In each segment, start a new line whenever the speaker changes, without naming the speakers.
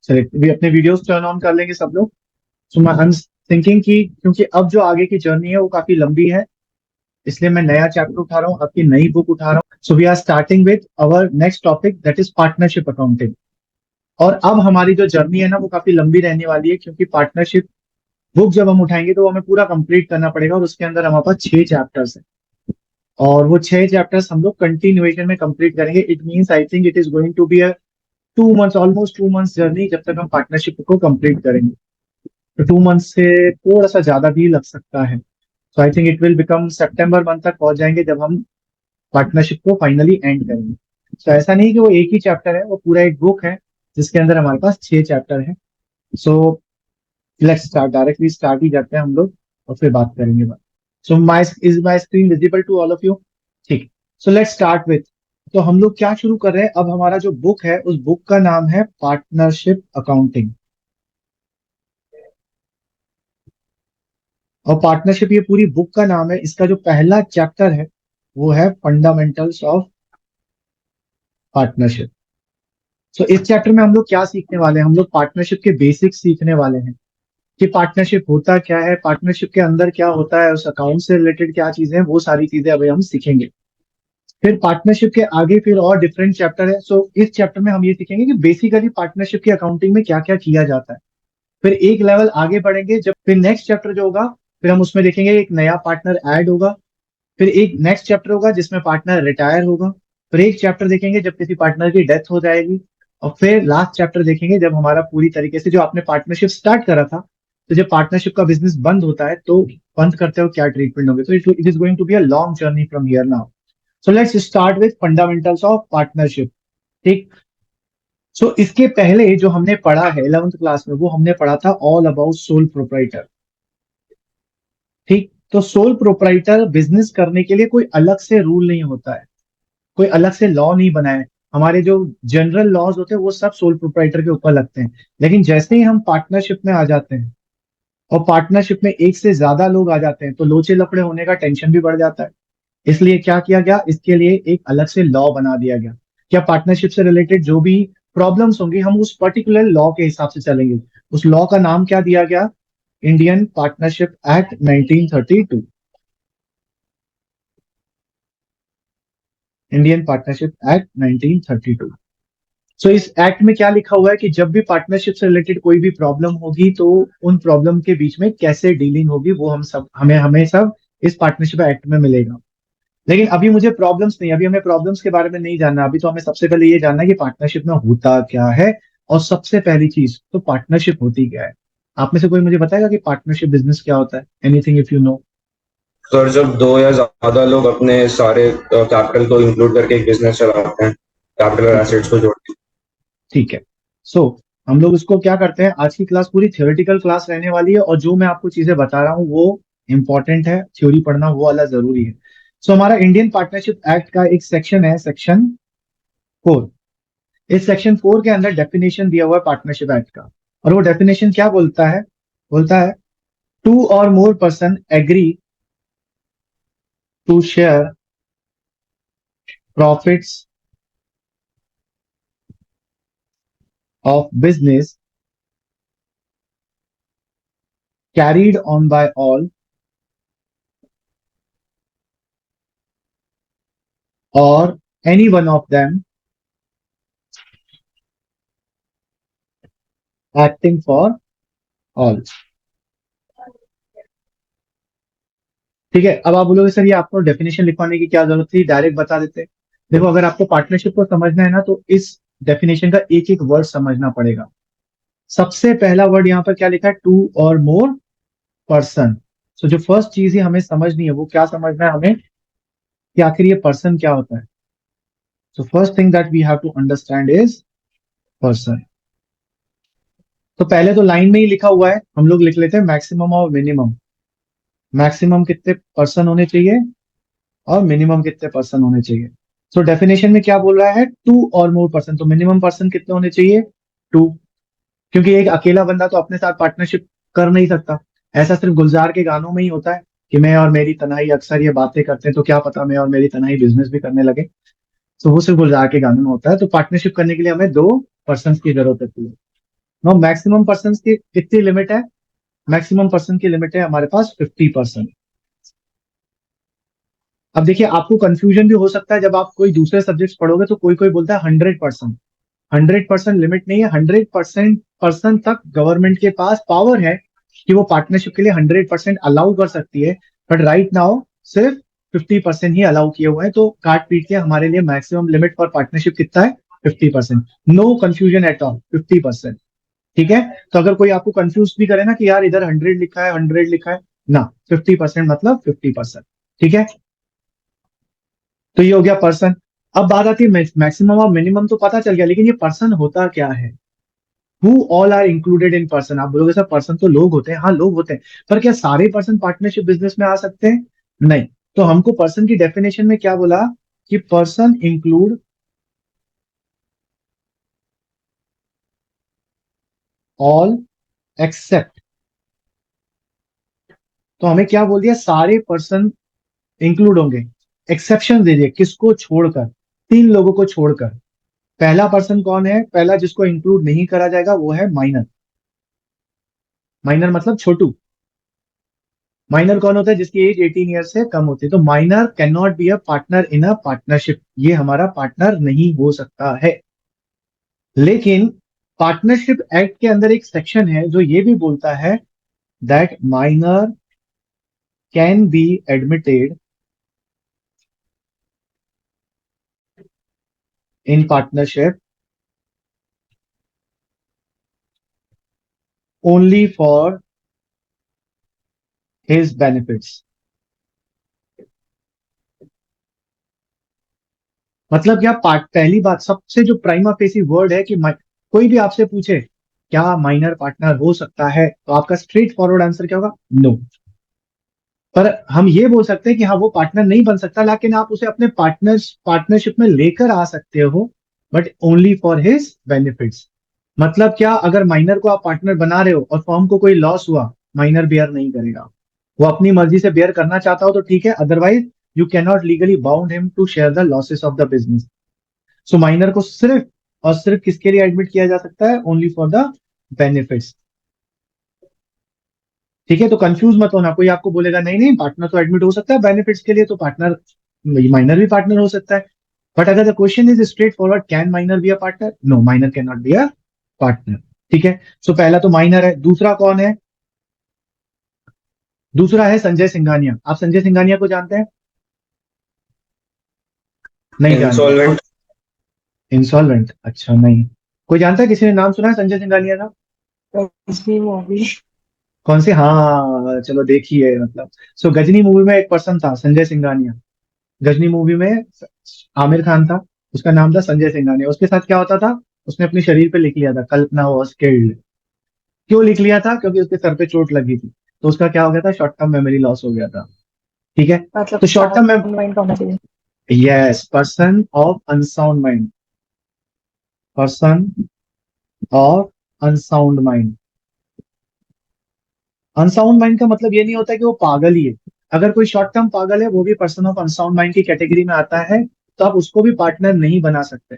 चलिए अभी अपने वीडियोस टर्न ऑन कर लेंगे सब लोग। सो मैं आई एम थिंकिंग कि क्योंकि अब जो आगे की जर्नी है वो काफी लंबी है, इसलिए मैं नया चैप्टर उठा रहा हूँ, आपकी नई बुक उठा रहा हूँ। So we are starting with our next topic that is partnership accounting. और अब हमारी जो जर्नी है ना वो काफी लंबी रहने वाली है, क्योंकि पार्टनरशिप बुक जब हम उठाएंगे तो वो हमें पूरा कंप्लीट करना पड़ेगा, और उसके अंदर हमारे पास 6 चैप्टर्स हैं। और वो 6 चैप्टर्स हम लोग कंटिन्यूएशन में कंप्लीट करेंगे। It means I think it is going to be a 2 months, almost 2 months journey जब तक हम पार्टनरशिप को कंप्लीट करेंगे। तो 2 मंथ्स से थोड़ा सा ज्यादा भी लग सकता है। So I think it will become सितंबर मंथ तक पहुंच जाएंगे जब हम पार्टनरशिप को फाइनली एंड करेंगे। तो ऐसा नहीं कि वो एक ही चैप्टर है, वो पूरा एक बुक है जिसके अंदर हमारे पास 6 चैप्टर है। So let's start, directly start ही करते हैं हम लोग और फिर बात करेंगे बात। So my is my screen visible to all of you? ठीक। सो लेट्स स्टार्ट विथ, तो हम लोग क्या शुरू कर रहे हैं अब, हमारा जो बुक है उस बुक का नाम है पार्टनरशिप अकाउंटिंग। और पार्टनरशिप ये पूरी बुक का नाम है। इसका जो पहला चैप्टर है वो है फंडामेंटल्स ऑफ पार्टनरशिप। सो इस चैप्टर में हम लोग क्या सीखने वाले हैं, हम लोग पार्टनरशिप के बेसिक्स सीखने वाले हैं कि पार्टनरशिप होता क्या है, पार्टनरशिप के अंदर क्या होता है, उस अकाउंट से रिलेटेड क्या चीजें हैं, वो सारी चीजें अभी हम सीखेंगे। फिर पार्टनरशिप के आगे फिर और डिफरेंट चैप्टर है। सो इस चैप्टर में हम ये सीखेंगे कि बेसिकली पार्टनरशिप की अकाउंटिंग में क्या क्या किया जाता है। फिर एक लेवल आगे बढ़ेंगे, जब फिर नेक्स्ट चैप्टर जो होगा फिर हम उसमें देखेंगे एक नया पार्टनर ऐड होगा। फिर एक नेक्स्ट चैप्टर होगा जिसमें पार्टनर रिटायर होगा। फिर एक चैप्टर देखेंगे जब किसी पार्टनर की डेथ हो जाएगी। और फिर लास्ट चैप्टर देखेंगे जब हमारा पूरी तरीके से जो आपने पार्टनरशिप स्टार्ट करा था, तो जब पार्टनरशिप का बिजनेस बंद होता है तो बंद करते हो क्या ट्रीटमेंट होंगे। तो it is going to be a long journey from here now. So let's start with fundamentals of partnership. ठीक। सो इसके पहले जो हमने पढ़ा है 11th क्लास में, वो हमने पढ़ा था ऑल अबाउट सोल प्रोप्राइटर। ठीक। तो सोल प्रोप्राइटर बिजनेस करने के लिए कोई अलग से रूल नहीं होता है, कोई अलग से लॉ नहीं बना है। हमारे जो जनरल लॉज होते हैं वो सब सोल प्रोप्राइटर के ऊपर लगते हैं। लेकिन जैसे ही हम पार्टनरशिप में आ जाते हैं और पार्टनरशिप में एक से ज्यादा लोग आ जाते हैं तो लोचे लफड़े होने का टेंशन भी बढ़ जाता है। इसलिए क्या किया गया, इसके लिए एक अलग से लॉ बना दिया गया। क्या पार्टनरशिप से रिलेटेड जो भी प्रॉब्लम्स होंगी हम उस पर्टिकुलर लॉ के हिसाब से चलेंगे। उस लॉ का नाम क्या दिया गया, Indian partnership act 1932। Indian partnership act 1932। सो इस एक्ट में क्या लिखा हुआ है कि जब भी पार्टनरशिप से रिलेटेड कोई भी प्रॉब्लम होगी तो उन प्रॉब्लम के बीच में कैसे डीलिंग होगी वो हम सब हमें हमें सब इस पार्टनरशिप एक्ट में मिलेगा। लेकिन अभी मुझे प्रॉब्लम्स नहीं, अभी हमें प्रॉब्लम्स के बारे में नहीं जानना। अभी तो हमें सबसे पहले ये जानना है कि पार्टनरशिप में होता क्या है। और सबसे पहली चीज तो पार्टनरशिप होती क्या है। आप में से कोई मुझे बताएगा कि पार्टनरशिप बिजनेस क्या होता है, anything if you know?
Sir, जब दो या ज्यादा लोग अपने सारे कैपिटल को इंक्लूड करके एक बिजनेस चलाते हैं, कैपिटल और
ठीक है।
एसेट्स को जोड़ते
ठीक है। सो हम लोग इसको क्या करते हैं, आज की क्लास पूरी थियोरेटिकल क्लास रहने वाली है, और जो मैं आपको चीजें बता रहा हूँ वो इंपॉर्टेंट है, थ्योरी पढ़ना वो वाला जरूरी है। सो हमारा इंडियन पार्टनरशिप एक्ट का एक सेक्शन है, सेक्शन 4। इस सेक्शन 4 के अंदर डेफिनेशन दिया हुआ है पार्टनरशिप एक्ट का। और वो डेफिनेशन क्या बोलता है, बोलता है two or more person agree to share profits of business carried on by all or any one of them acting for all. ठीक है। अब आप बोलोगे सर ये आपको डेफिनेशन लिखवाने की क्या जरूरत थी, डायरेक्ट बता देते। देखो अगर आपको पार्टनरशिप को समझना है ना तो इस डेफिनेशन का एक एक वर्ड समझना पड़ेगा। सबसे पहला वर्ड यहाँ पर क्या लिखा है, टू और मोर पर्सन। सो जो फर्स्ट चीज ही हमें समझनी है वो क्या समझना है हमें, कि आखिर ये पर्सन क्या होता है। So first thing that we have to understand is person. तो पहले तो लाइन में ही लिखा हुआ है, हम लोग लिख लेते हैं मैक्सिमम और मिनिमम। मैक्सिमम कितने पर्सन होने चाहिए और मिनिमम कितने पर्सन होने चाहिए। सो डेफिनेशन में क्या बोल रहा है, टू और मोर पर्सन, तो मिनिमम पर्सन कितने होने चाहिए, 2। क्योंकि एक अकेला बंदा तो अपने साथ पार्टनरशिप कर नहीं सकता। ऐसा सिर्फ गुलजार के गानों में ही होता है कि मैं और मेरी तन्हाई, अक्सर ये बातें करते हैं तो क्या पता मैं और मेरी तन्हाई बिजनेस भी करने लगे। तो वो सिर्फ गुलजार के गानों में होता है। तो पार्टनरशिप करने के लिए हमें 2 पर्सन की जरूरत होती है। नो मैक्सिमम पर्सन की कितनी लिमिट है? मैक्सिमम पर्सन की लिमिट है हमारे पास 50%। अब देखिए आपको कंफ्यूजन भी हो सकता है जब आप कोई दूसरे सब्जेक्ट्स पढ़ोगे, तो कोई कोई बोलता है 100%। 100% लिमिट नहीं है, 100% पर्सन तक गवर्नमेंट के पास पावर है कि वो पार्टनरशिप के लिए 100% अलाउ कर सकती है। बट राइट नाउ सिर्फ 50% ही अलाउ किए हुए हैं, तो काट पीट के हमारे लिए मैक्सिमम लिमिट फॉर पार्टनरशिप कितना है? 50%। No confusion at all, 50%। ठीक है। तो अगर कोई आपको कंफ्यूज भी करे ना कि यार इधर 100 लिखा है 100 लिखा है, ना, 50% मतलब 50%। ठीक है। तो ये हो गया पर्सन। अब बात आती है मैक्सिमम और मिनिमम, तो पता चल गया, लेकिन ये पर्सन होता क्या है? Who all are included in person? आप बोलोगे सर पर्सन तो लोग होते हैं, हाँ लोग होते हैं, पर क्या सारे पर्सन पार्टनरशिप बिजनेस में आ सकते हैं? नहीं। तो हमको पर्सन की डेफिनेशन में क्या बोला कि पर्सन इंक्लूड ऑल एक्सेप्ट, तो हमें क्या बोल दिया? सारे पर्सन इंक्लूड होंगे। एक्सेप्शन दे दिए, किसको छोड़कर? 3 लोगों को छोड़कर। पहला पर्सन कौन है? पहला जिसको इंक्लूड नहीं करा जाएगा वो है माइनर। माइनर मतलब छोटू। माइनर कौन होता है? जिसकी एज 18 ईयर से कम होती है। तो minor can not be a partner in a partnership, ये हमारा पार्टनर नहीं हो सकता है। लेकिन पार्टनरशिप एक्ट के अंदर एक सेक्शन है जो ये भी बोलता है that minor can be admitted in partnership only for his benefits. मतलब क्या? पहली बात, सबसे जो प्राइमा फेसी वर्ड है कि कोई भी आपसे पूछे क्या माइनर पार्टनर हो सकता है, तो आपका स्ट्रेट फॉरवर्ड आंसर क्या होगा? नो। पर हम ये बोल सकते हैं कि हाँ वो पार्टनर नहीं बन सकता, लेकिन आप उसे अपने पार्टनरशिप में लेकर आ सकते हो, but only for his benefits. मतलब क्या? अगर माइनर को आप पार्टनर बना रहे हो और फर्म को कोई लॉस हुआ, माइनर बेयर नहीं करेगा। वो अपनी मर्जी से बेयर करना चाहता हो तो ठीक है, otherwise you can not legally bound him to share the losses of the business. So minor को सिर्फ और सिर्फ किसके लिए एडमिट किया जा सकता है? Only for the benefits. ठीक है। तो कंफ्यूज मत होना, कोई आपको बोलेगा नहीं नहीं पार्टनर तो एडमिट हो सकता है बेनिफिट्स के लिए, तो पार्टनर, माइनर भी पार्टनर हो सकता है। बट अगर the question is straightforward, can minor be a partner? No, minor can not be a partner. ठीक है। सो पहला तो माइनर है। दूसरा कौन है? दूसरा है संजय सिंघानिया। आप संजय सिंघानिया को जानते हैं? नहीं जानते?
इंसॉल्वेंट।
इंसॉल्वेंट? अच्छा नहीं। कोई जानता है? किसी ने नाम सुना है संजय सिंघानिया का?
गजनी मूवी।
कौन सी? हाँ चलो देखिए, मतलब सो गजनी मूवी में एक पर्सन था संजय सिंघानिया। गजनी मूवी में आमिर खान था, उसका नाम था संजय सिंघानिया। उसके साथ क्या होता था? उसने अपने शरीर पे लिख लिया था कल्पना वॉज किल्ड। क्यों लिख लिया था? क्योंकि उसके सर पे चोट लगी थी। तो उसका क्या हो गया था? शॉर्ट टर्म मेमोरी लॉस हो गया था। ठीक है।
मतलब
तो शॉर्ट टर्म में,
साउंड माइंड होना चाहिए।
Yes, person of unsound mind. Person of unsound mind. Unsound mind का मतलब ये नहीं होता कि वो पागल ही है। अगर कोई शॉर्ट टर्म पागल है वो भी पर्सन ऑफ अनसाउंड माइंड की कैटेगरी में आता है, तो आप उसको भी पार्टनर नहीं बना सकते।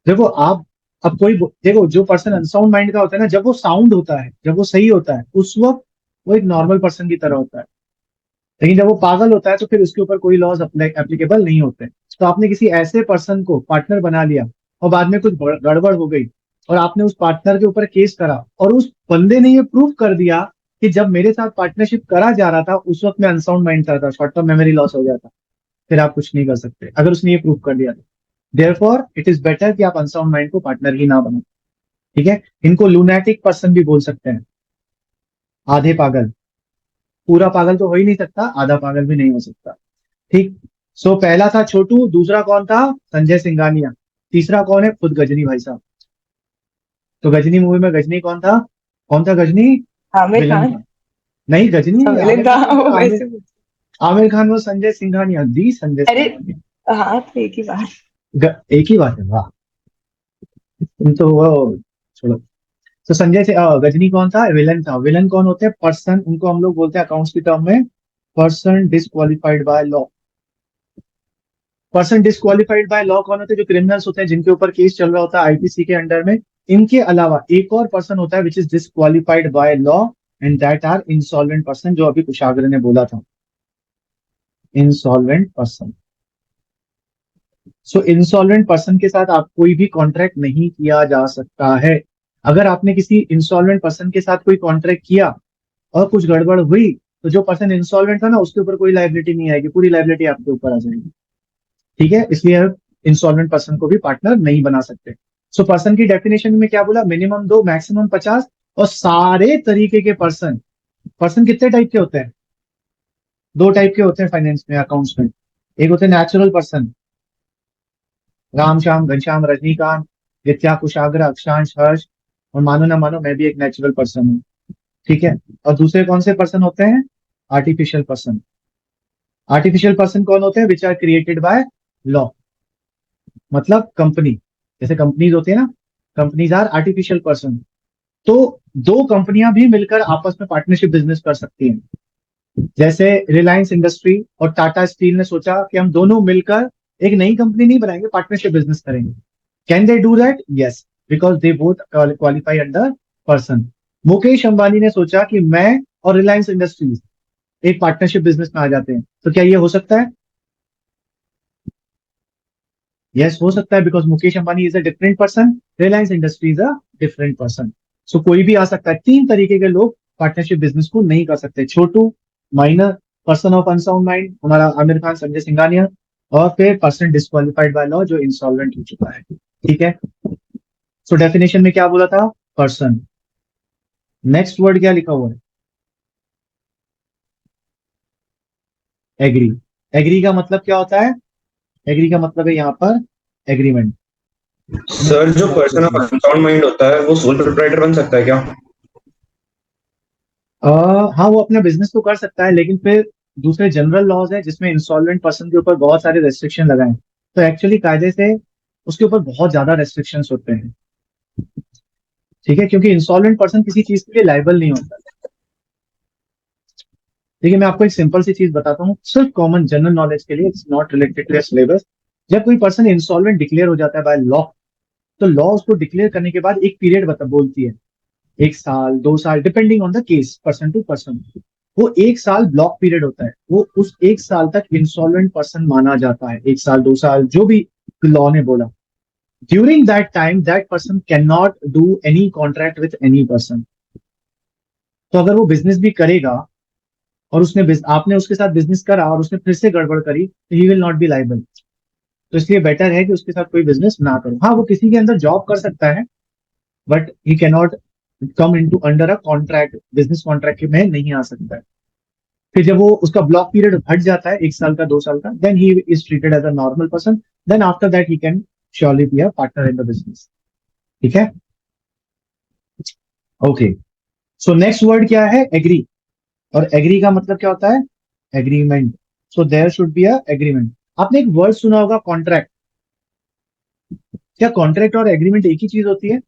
देखो आप, अब देखो जो पर्सन अनसाउंड माइंड का होता है ना, जब वो साउंड होता है, जब वो सही होता है, उस वक्त वो एक नॉर्मल पर्सन की तरह होता है। लेकिन जब वो पागल होता है तो फिर उसके ऊपर कोई लॉज एप्लीकेबल नहीं होते। तो आपने किसी ऐसे पर्सन को पार्टनर बना लिया और बाद में कुछ गड़बड़ हो गई, और आपने उस पार्टनर के ऊपर केस करा, और उस बंदे ने ये प्रूव कर दिया कि जब मेरे साथ पार्टनरशिप करा जा रहा था उस वक्त मैं अनसाउंड माइंड था, शॉर्ट टर्म मेमोरी लॉस हो गया था, फिर आप कुछ नहीं कर सकते अगर उसने ये प्रूव कर दिया तो। देयरफॉर इट इज बेटर कि आप अनसाउंड माइंड को पार्टनर ही ना बनाए। ठीक है। इनको लूनैटिक पर्सन भी बोल सकते हैं, आधे पागल। पूरा पागल तो हो ही नहीं सकता, आधा पागल भी नहीं हो सकता। ठीक। सो पहला था छोटू, दूसरा कौन था? संजय सिंघानिया। तीसरा कौन है? खुद गजनी भाई साहब। तो गजनी मूवी में गजनी कौन था? कौन था गजनी?
आमिर
विलन
खान।
था। नहीं, गजनी
विलेन
आमिर
था
खान कौन
वो
था? आमिर
वैसे
आमिर खान वो संजय सिंघानिया, दी संजय
अरे
सिंघानिया।
हाँ तो एक ही बात।
एक ही बात है, वाह। तुम तो वो, छोड़ो। तो गजनी कौन था? विलन था। विलन कौन होते हैं? पर्सन, उनको हम लोग बोलते हैं अकाउंट्स की टर्म में person disqualified by law. Person disqualified by law कौन होते हैं? जो क्रिमिनल्स होते हैं जिनके ऊपर केस चल रहा होता है आईपीसी के अंडर में, इनके अलावा एक और पर्सन होता है which is disqualified by law and that are insolvent person, जो अभी कुशाग्र ने बोला था, insolvent person. So insolvent person के साथ आप कोई भी कॉन्ट्रैक्ट नहीं किया जा सकता है। अगर आपने किसी इंसॉल्वेंट पर्सन के साथ कोई कॉन्ट्रैक्ट किया और कुछ गड़बड़ हुई, तो जो पर्सन इंसॉल्वेंट था ना, उसके ऊपर कोई लाइबिलिटी नहीं आएगी, पूरी लाइबिलिटी आपके ऊपर आ जाएगी। ठीक है, इसलिए आप इंसॉल्वेंट पर्सन को भी पार्टनर नहीं बना सकते। सो पर्सन की डेफिनेशन में क्या बोला, मिनिमम 2 मैक्सिमम 50। और सारे तरीके के पर्सन, पर्सन कितने टाइप के होते हैं, 2 टाइप के होते हैं फाइनेंस में, अकाउंट्स में। एक होते हैं नेचुरल पर्सन, राम श्याम घनश्याम रजनीकांत विद्या कुशाग्र अक्षांश हर्ष, और मानो ना मानो मैं भी एक नेचुरल पर्सन हूँ। ठीक है, और दूसरे कौन से पर्सन होते हैं, आर्टिफिशियल पर्सन। आर्टिफिशियल पर्सन कौन होते हैं, which are created by law, मतलब कंपनी, जैसे कंपनीज होती है ना, कंपनीज आर आर्टिफिशियल पर्सन। तो 2 कंपनियां भी मिलकर आपस में पार्टनरशिप बिजनेस कर सकती हैं। जैसे रिलायंस इंडस्ट्री और टाटा स्टील ने सोचा कि हम दोनों मिलकर एक नई कंपनी नहीं बनाएंगे, पार्टनरशिप बिजनेस करेंगे। Can they do that, yes, because they both qualify under person. Mukesh Ambani ने सोचा कि मैं और रिलायंस इंडस्ट्रीज एक पार्टनरशिप बिजनेस में आ जाते हैं, तो क्या ये हो सकता है, यस हो सकता है, because Mukesh Ambani is a different person, Reliance Industries a different person. So कोई भी आ सकता है। 3 तरीके के लोग पार्टनरशिप बिजनेस को नहीं कर सकते, Chhotu, minor, person of unsound mind हमारा आमिर खान संजय सिंघानिया, और फिर पर्सन डिस्क्वालिफाइड बाय लॉ जो इंसॉल्वेंट हो चुका है। ठीक है, सो डेफिनेशन में क्या बोला था, पर्सन। नेक्स्ट वर्ड क्या लिखा हुआ है, एग्री। एग्री का मतलब क्या होता है, एग्री का मतलब है यहाँ पर एग्रीमेंट।
सर जो पर्सन ऑफ अनसाउंड माइंड होता है वो सोल प्रोप्राइटर बन सकता है क्या?
हाँ, वो अपना बिजनेस तो कर सकता है, लेकिन फिर दूसरे जनरल लॉज है जिसमें इंसॉल्वेंट पर्सन के ऊपर बहुत सारे रेस्ट्रिक्शन लगाए, तो एक्चुअली कायदे से उसके ऊपर बहुत ज्यादा रेस्ट्रिक्शंस होते हैं। ठीक है, क्योंकि इंसॉल्वेंट पर्सन किसी चीज के लिए लाइबल नहीं होता। देखिए मैं आपको एक सिंपल सी चीज बताता हूँ, सिर्फ कॉमन जनरल नॉलेज के लिए, it's not related to syllabus. जब कोई पर्सन इंसॉल्वेंट डिक्लेयर हो जाता है बाय लॉ, तो लॉ उसको डिक्लेयर करने के बाद एक पीरियड बोलती है, 1 साल 2 साल, depending on the case, person to person. वो 1 साल ब्लॉक पीरियड होता है, वो उस 1 साल तक इंसॉल्वेंट पर्सन माना जाता है, 1 साल 2 साल जो भी लॉ ने बोला। During that time that person can not do any contract with any person. तो अगर वो बिजनेस भी करेगा और आपने उसके साथ बिजनेस करा और उसने फिर से गड़बड़ करी, तो ही विल नॉट बी लाइबल। तो इसलिए बेटर है कि उसके साथ कोई बिजनेस ना करो। हाँ, वो किसी के अंदर जॉब कर सकता है, but he can not come into under a contract, business contract में नहीं आ सकता है। फिर जब वो उसका ब्लॉक पीरियड हट जाता है, 1 साल का 2 साल का, then he is treated as a normal person, then after that he can surely be a partner in the business. ठीक है, ओके। सो नेक्स्ट वर्ड क्या है, एग्री। और एग्री का मतलब क्या होता है, agreement. So there should be a agreement. आपने एक वर्ड सुना होगा, कॉन्ट्रैक्ट। क्या कॉन्ट्रैक्ट और एग्रीमेंट एक ही चीज होती है,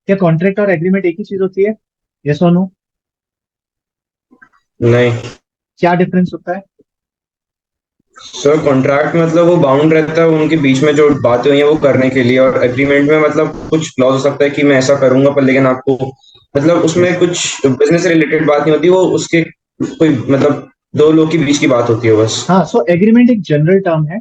क्या कॉन्ट्रैक्ट और एग्रीमेंट एक ही चीज होती है, यस और नो?
नहीं
क्या डिफरेंस होता है?
सर, कॉन्ट्रैक्ट मतलब वो बाउंड रहता है उनके बीच में जो बातें हुई हैं वो करने के लिए, और एग्रीमेंट में मतलब कुछ क्लॉज हो सकता है कि मैं ऐसा करूंगा, पर लेकिन आपको मतलब उसमें
Yes.
कुछ बिजनेस से रिलेटेड बात नहीं होती, वो उसके कोई मतलब 2 लोग के बीच की बात होती है बस।
हाँ, सो एग्रीमेंट एक जनरल टर्म है,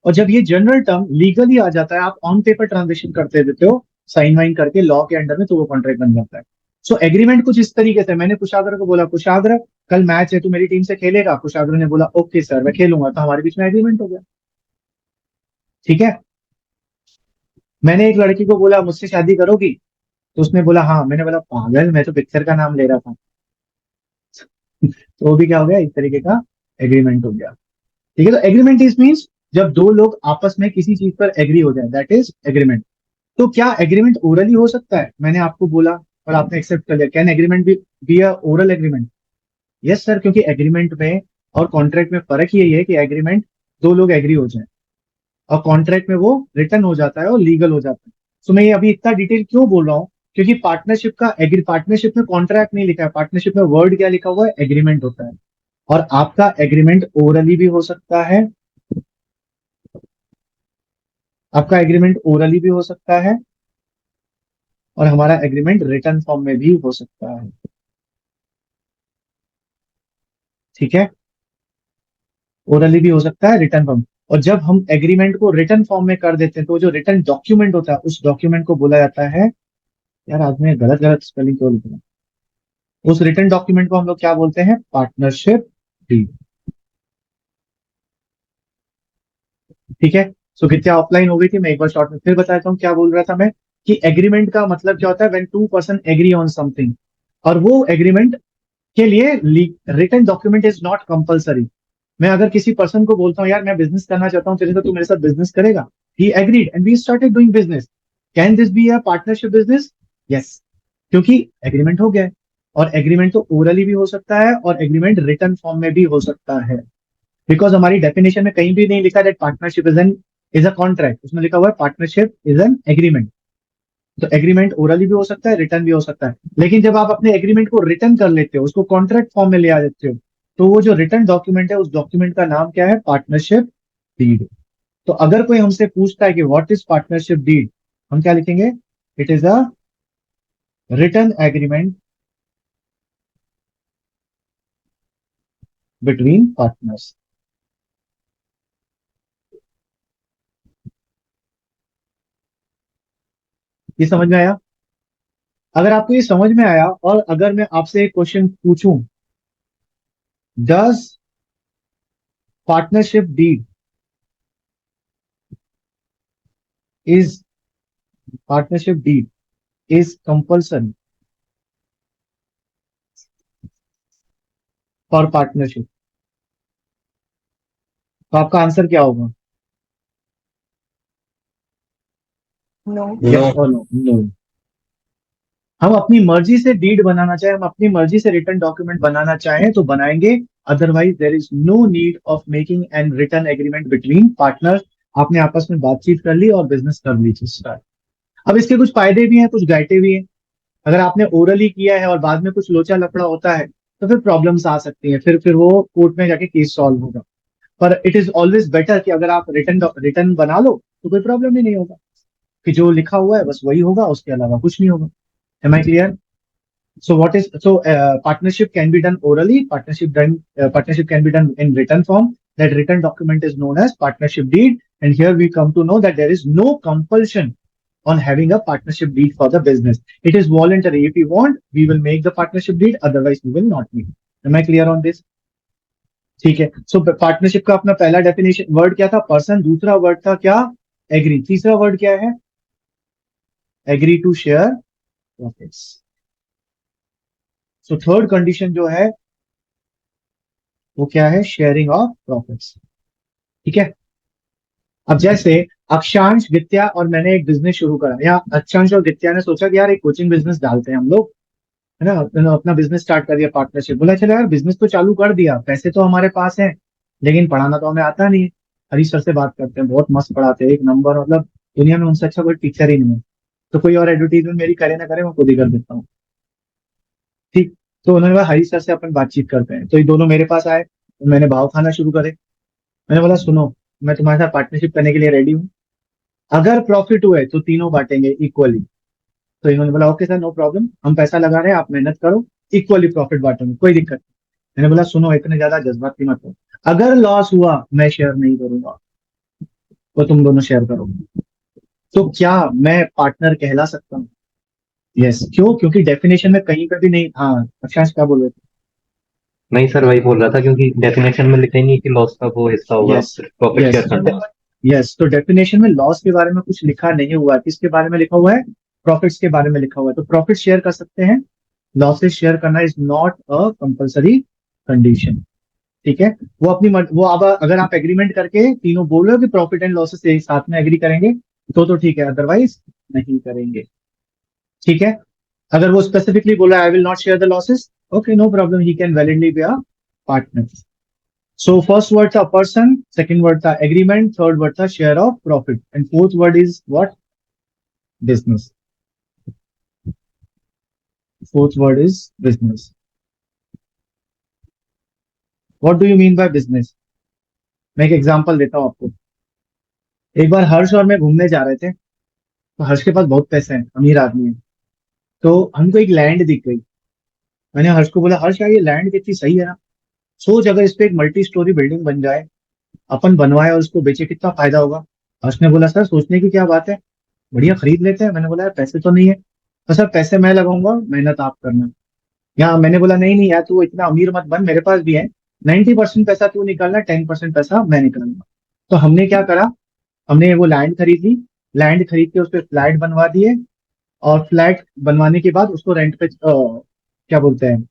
और जब ये जनरल टर्म लीगली आ जाता है, आप ऑन पेपर ट्रांजेक्शन करते देते हो साइन वाइन करके लॉ के अंडर में, तो वो कॉन्ट्रैक्ट बन जाता है। सो एग्रीमेंट कुछ इस तरीके से, मैंने कुशाग्र को बोला, कुशाग्र कल मैच है, तू मेरी टीम से खेलेगा? कुशाग्र ने बोला ओके सर मैं खेलूंगा, तो हमारे बीच में एग्रीमेंट हो गया। ठीक है, मैंने एक लड़की को बोला मुझसे शादी करोगी, तो उसने बोला हाँ, मैंने बोला पागल, मैं तो पिक्चर का नाम ले रहा था। तो वो भी क्या हो गया, एक तरीके का एग्रीमेंट हो गया। ठीक है, तो एग्रीमेंट इज मीन्स जब 2 लोग आपस में किसी चीज पर एग्री हो जाए, दैट इज एग्रीमेंट। तो क्या एग्रीमेंट ओरली हो सकता है? मैंने आपको बोला और आपने एक्सेप्ट कर लिया, can agreement be a oral agreement? Yes sir, क्योंकि एग्रीमेंट में और कॉन्ट्रैक्ट में फर्क यही है कि एग्रीमेंट 2 लोग एग्री हो जाए, और कॉन्ट्रैक्ट में वो रिटर्न हो जाता है और लीगल हो जाता है। तो मैं ये अभी इतना डिटेल क्यों बोल रहा हूँ, क्योंकि पार्टनरशिप में कॉन्ट्रैक्ट नहीं लिखा है, पार्टनरशिप में वर्ड क्या लिखा हुआ है, एग्रीमेंट होता है। और आपका एग्रीमेंट ओरली भी हो सकता है, आपका एग्रीमेंट ओरली भी हो सकता है, और हमारा एग्रीमेंट रिटर्न फॉर्म में भी हो सकता है। ठीक है, ओरली भी हो सकता है, रिटर्न फॉर्म। और जब हम एग्रीमेंट को रिटर्न फॉर्म में कर देते हैं तो जो रिटर्न डॉक्यूमेंट होता है उस डॉक्यूमेंट को बोला जाता है, यार आज मैं गलत गलत स्पेलिंग क्यों लिख रहा हूँ, उस रिटर्न डॉक्यूमेंट को हम लोग क्या बोलते हैं, पार्टनरशिप डीड। ठीक है, सो कितना ऑफलाइन हो गई थी, मैं एक बार शॉर्ट में फिर बताता हूँ क्या बोल रहा था मैं, कि एग्रीमेंट का मतलब क्या होता है, when two person agree on something, और वो एग्रीमेंट के लिए written document is not compulsory. मैं अगर किसी पर्सन को बोलता हूँ यार मैं बिजनेस करना चाहता हूँ तेरे से, तू मेरे साथ बिजनेस करेगा, he agreed and we started doing business, can this be a partnership business? Yes, क्योंकि एग्रीमेंट हो गया है। और एग्रीमेंट तो ओरली भी हो सकता है और एग्रीमेंट रिटन फॉर्म में भी हो सकता है, बिकॉज हमारी डेफिनेशन में कहीं भी नहीं लिखा that partnership is a contract, उसमें लिखा हुआ है पार्टनरशिप इज एन एग्रीमेंट। तो एग्रीमेंट ओरली भी हो सकता है, रिटर्न भी हो सकता है, लेकिन जब आप अपने एग्रीमेंट को रिटर्न कर लेते हो, उसको कॉन्ट्रैक्ट फॉर्म में ले आ जाते हो, तो वो जो रिटर्न डॉक्यूमेंट है उस डॉक्यूमेंट का नाम क्या है, पार्टनरशिप डीड। तो अगर कोई हमसे पूछता है कि व्हाट इज पार्टनरशिप डीड, हम क्या लिखेंगे, it is a return agreement between partners. ये समझ में आया? अगर आपको ये समझ में आया और अगर मैं आपसे एक क्वेश्चन पूछूं, does partnership deed is partnership deed is compulsory for partnership, तो आपका आंसर क्या होगा,
नो।
नो।
यस और नो? नो। हम अपनी मर्जी से डीड बनाना चाहें, हम अपनी मर्जी से रिटर्न डॉक्यूमेंट बनाना चाहें तो बनाएंगे, otherwise there is no need of making an written agreement between partners. आपने आपस में बातचीत कर ली और बिजनेस कर ली स्टार्ट। अब इसके कुछ फायदे भी हैं, कुछ घाटे भी हैं। अगर आपने ओरली किया है और बाद में कुछ लोचा लफड़ा होता है तो फिर प्रॉब्लम्स आ सकती हैं, फिर वो कोर्ट में जाके केस सॉल्व होगा। पर इट इज ऑलवेज बेटर कि अगर आप रिटर्न रिटर्न बना लो तो कोई प्रॉब्लम ही नहीं होगा, कि जो लिखा हुआ है बस वही होगा, उसके अलावा कुछ नहीं होगा। Am I clear? So what is so partnership can be done orally. Partnership can be done in written form. That written document is known as partnership deed. And here we come to know that there is no compulsion on having a partnership deed for the business. It is voluntary. If we want, we will make the partnership deed. Otherwise, we will not make. Am I clear on this? ठीक है। सो partnership का अपना पहला definition word क्या था, person. दूसरा word था क्या, एग्री। तीसरा वर्ड क्या है, agree to share profits. So third condition जो है वो क्या है, शेयरिंग ऑफ प्रॉफिट्स। ठीक है। अब जैसे अक्षांश, विद्या और मैंने एक बिजनेस शुरू करा, या अक्षांश और विद्या ने सोचा कि यार एक कोचिंग बिजनेस डालते हैं हम लोग, है ना, तो अपना बिजनेस स्टार्ट कर दिया, पार्टनरशिप। बोला चलो यार बिजनेस तो चालू कर दिया, पैसे तो हमारे पास हैं, लेकिन पढ़ाना तो हमें आता नहीं है। हरीश सर से बात करते हैं, बहुत मस्त पढ़ाते हैं, एक नंबर, मतलब दुनिया में उनसे अच्छा कोई टीचर ही नहीं है। तो कोई और एडवर्टीजमेंट मेरी करे ना करे, मैं खुद ही कर देता हूँ। ठीक। तो उन्होंने बोला हरीश सर से अपन बातचीत करते हैं, तो ये दोनों मेरे पास आए, तो मैंने भाव खाना शुरू करे। मैंने बोला सुनो, मैं तुम्हारे साथ पार्टनरशिप करने के लिए रेडी हूँ, अगर प्रॉफिट हुए तो तीनों बांटेंगे इक्वली। तो इन्होंने बोला ओके सर, नो प्रॉब्लम, हम पैसा लगा रहे हैं, आप मेहनत करो, इक्वली प्रॉफिट बांटेंगे, कोई दिक्कत नहीं। मैंने बोला सुनो, इतने ज्यादा जज्बाती मत हो, अगर लॉस हुआ मैं शेयर नहीं करूंगा, तो तुम दोनों शेयर करोगे। तो क्या मैं पार्टनर कहला सकता हूँ? यस। क्यों? क्योंकि डेफिनेशन में कहीं पर भी नहीं। हाँ अक्षांश क्या बोल रहे थे?
नहीं सर, वही बोल रहा था क्योंकि डेफिनेशन में लिखा ही नहीं कि लॉस का वो हिस्सा होगा,
यस।
सिर्फ प्रॉफिट
यस।
शेयर करते हैं।
यस, तो डेफिनेशन में लॉस के बारे में कुछ लिखा नहीं हुआ है, किसके बारे में लिखा हुआ है, प्रॉफिट्स के बारे में लिखा हुआ है। तो प्रॉफिट शेयर कर सकते हैं, लॉसेस शेयर करना is not a compulsory condition. ठीक है। वो अपनी वो अब अगर आप एग्रीमेंट करके तीनों बोल रहे हो कि प्रॉफिट एंड लॉसेस एक साथ में एग्री करेंगे तो ठीक है, अदरवाइज नहीं करेंगे। ठीक है। अगर वो स्पेसिफिकली बोला I will not share the losses, okay no problem, he can validly be a partner. So first word था person, second word था agreement, third word था share of profit, and fourth word is what? Business. Fourth word is business. What do you mean by business? मैं एक example देता हूँ आपको। एक बार हर्ष और मैं घूमने जा रहे थे, तो हर्ष के पास बहुत पैसे हैं, अमीर आदमी है। तो हमको एक लैंड दिख गई। मैंने हर्ष को बोला, हर्ष यार ये लैंड कितनी सही है ना, सोच अगर इस पे एक मल्टी स्टोरी बिल्डिंग बन जाए, अपन बनवाए और उसको बेचे, कितना फायदा होगा। हर्ष ने बोला सर सोचने की क्या बात है, बढ़िया खरीद लेते हैं। मैंने बोला यार पैसे तो नहीं है। तो सर पैसे मैं लगाऊंगा, मेहनत आप करना। यहाँ मैंने बोला नहीं नहीं यार, तू इतना अमीर मत बन, मेरे पास भी है। 90% पैसा तू निकालना, 10% पैसा मैं निकालूंगा। तो हमने क्या करा, हमने वो लैंड खरीद ली। लैंड खरीद के उस पर फ्लैट बनवा दिए। और फ्लैट बनवाने के बाद उसको रेंट पे क्या बोलते हैं,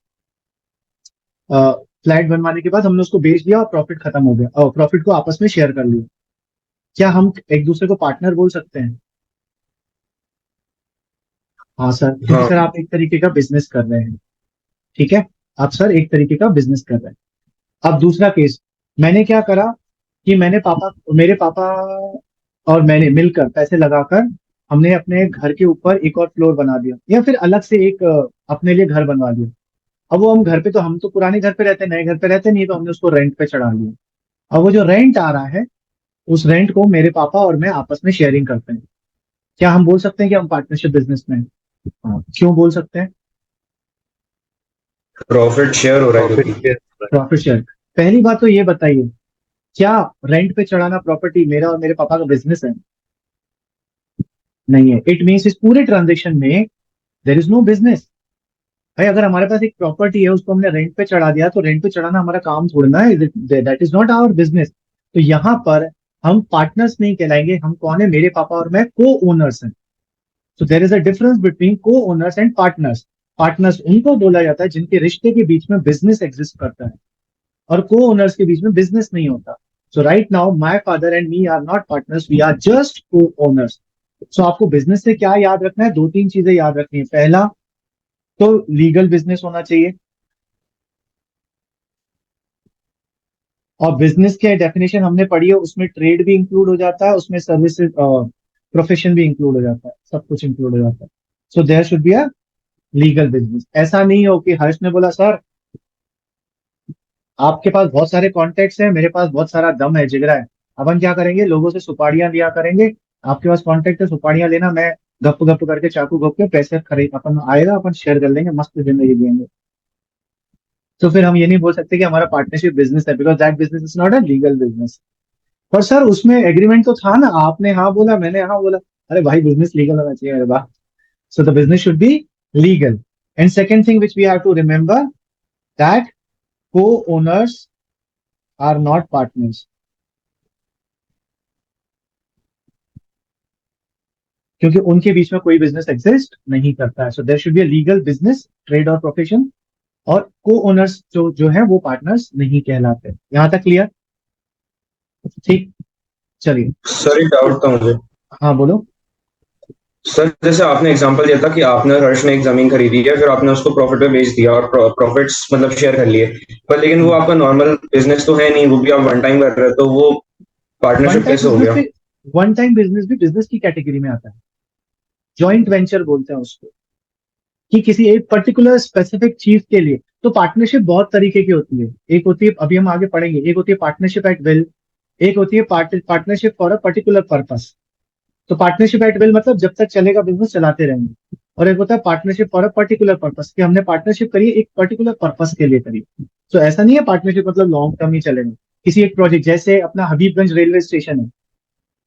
फ्लैट बनवाने के बाद हमने उसको बेच दिया और प्रॉफिट खत्म हो गया, और प्रॉफिट को आपस में शेयर कर लिया। क्या हम एक दूसरे को पार्टनर बोल सकते हैं? हाँ सर, क्योंकि
हाँ
सर आप एक तरीके का बिजनेस कर रहे हैं। ठीक है, आप सर एक तरीके का बिजनेस कर रहे हैं। अब दूसरा केस, मैंने क्या करा कि मेरे पापा और मैंने मिलकर पैसे लगाकर हमने अपने घर के ऊपर एक और फ्लोर बना दिया, या फिर अलग से एक अपने लिए घर बनवा दिया। अब वो हम घर पे, तो हम तो पुराने घर पे रहते हैं, नए घर पे रहते नहीं, तो हमने उसको रेंट पे चढ़ा लिया। अब वो जो रेंट आ रहा है, उस रेंट को मेरे पापा और मैं आपस में शेयरिंग करते हैं। क्या हम बोल सकते हैं कि हम पार्टनरशिप बिजनेस में हैं? हाँ, क्यों बोल सकते हैं?
प्रॉफिट शेयर हो रहा है
प्रॉफिट
क्योंकि
शेयर।
Profit share. पहली बात तो ये बताइए, क्या रेंट पे चढ़ाना प्रॉपर्टी मेरा और मेरे पापा का बिजनेस है? नहीं है। इट मीन्स इस पूरे ट्रांजेक्शन में देर इज नो बिजनेस। भाई अगर हमारे पास एक प्रॉपर्टी है, उसको हमने रेंट पे चढ़ा दिया, तो रेंट पे चढ़ाना हमारा काम थोड़ा है, that is not our business. तो यहाँ पर हम पार्टनर्स नहीं कहलाएंगे। हम कौन है? मेरे पापा और मैं को ओनर्स हैं। So there is a difference between co owners and partners. Partners उनको बोला जाता है जिनके रिश्ते के बीच में बिजनेस एग्जिस्ट करता है, और को ओनर्स के बीच में बिजनेस नहीं होता। So right now my father and me are not partners, we are just co owners. So आपको बिजनेस से क्या याद रखना है? दो तीन चीजें याद रखनी है। पहला तो लीगल बिजनेस होना चाहिए। और बिजनेस के डेफिनेशन हमने पढ़ी है, उसमें ट्रेड भी इंक्लूड हो जाता है, उसमें सर्विसेज प्रोफेशन भी इंक्लूड हो जाता है, सब कुछ इंक्लूड हो जाता है। So there should be a legal business. ऐसा नहीं हो कि हर्ष ने बोला सर आपके पास बहुत सारे कॉन्टेक्ट्स हैं, मेरे पास बहुत सारा दम है, जिगरा है, अपन क्या करेंगे, लोगों से सुपारियां लिया करेंगे। आपके पास कॉन्टेक्ट है, सुपारियां लेना, मैं गप गप करके चाकू घप के पैसे खरीद, अपन आएगा, अपन शेयर कर लेंगे, मस्त जिंदगी जिएंगे। तो फिर हम ये नहीं बोल सकते कि हमारा पार्टनरशिप बिजनेस है, because that business is not a legal business. पर सर उसमें एग्रीमेंट तो था ना, आपने हाँ बोला, मैंने हाँ बोला। अरे भाई बिजनेस लीगल होना चाहिए मेरे बाप। So the business should be legal. And second thing which we have to remember, that co owners are not partners, क्योंकि उनके बीच में कोई बिजनेस एग्जिस्ट नहीं करता है। So there should be a legal business, trade और प्रोफेशन। और को ओनर्स जो जो है वो पार्टनर्स नहीं कहलाते। यहां तक क्लियर? ठीक, चलिए।
सर एक डाउट था मुझे।
हाँ बोलो।
सर जैसे आपने एग्जांपल दिया था कि आपने और हर्ष ने एक जमीन खरीदी है, फिर आपने उसको प्रॉफिट पे बेच दिया और प्रॉफिट्स मतलब शेयर कर लिए, पर लेकिन वो आपका नॉर्मल बिजनेस तो है नहीं, वो भी आप वन टाइम कर रहे हो, तो वो
वन
पार्टनरशिप
टाइम
कैसे हो
बिजनेस
गया?
भी, वन टाइम बिजनेस भी बिजनेस की कैटेगरी में आता है। जॉइंट वेंचर बोलते हैं उसको, कि किसी एक पर्टिकुलर स्पेसिफिक चीज के लिए। तो पार्टनरशिप बहुत तरीके की होती है। एक होती है, अभी हम आगे पढ़ेंगे, एक होती है पार्टनरशिप एट विल, एक होती है partnership for a particular purpose. तो पार्टनरशिप एट विल मतलब जब तक चलेगा बिजनेस चलाते रहेंगे। और एक होता है partnership for a particular purpose, कि हमने पार्टनरशिप करी है एक पर्टिकुलर पर्पस के लिए करी। तो ऐसा नहीं है पार्टनरशिप मतलब लॉन्ग टर्म ही चलेगा। किसी एक प्रोजेक्ट, जैसे अपना हबीबगंज रेलवे स्टेशन है,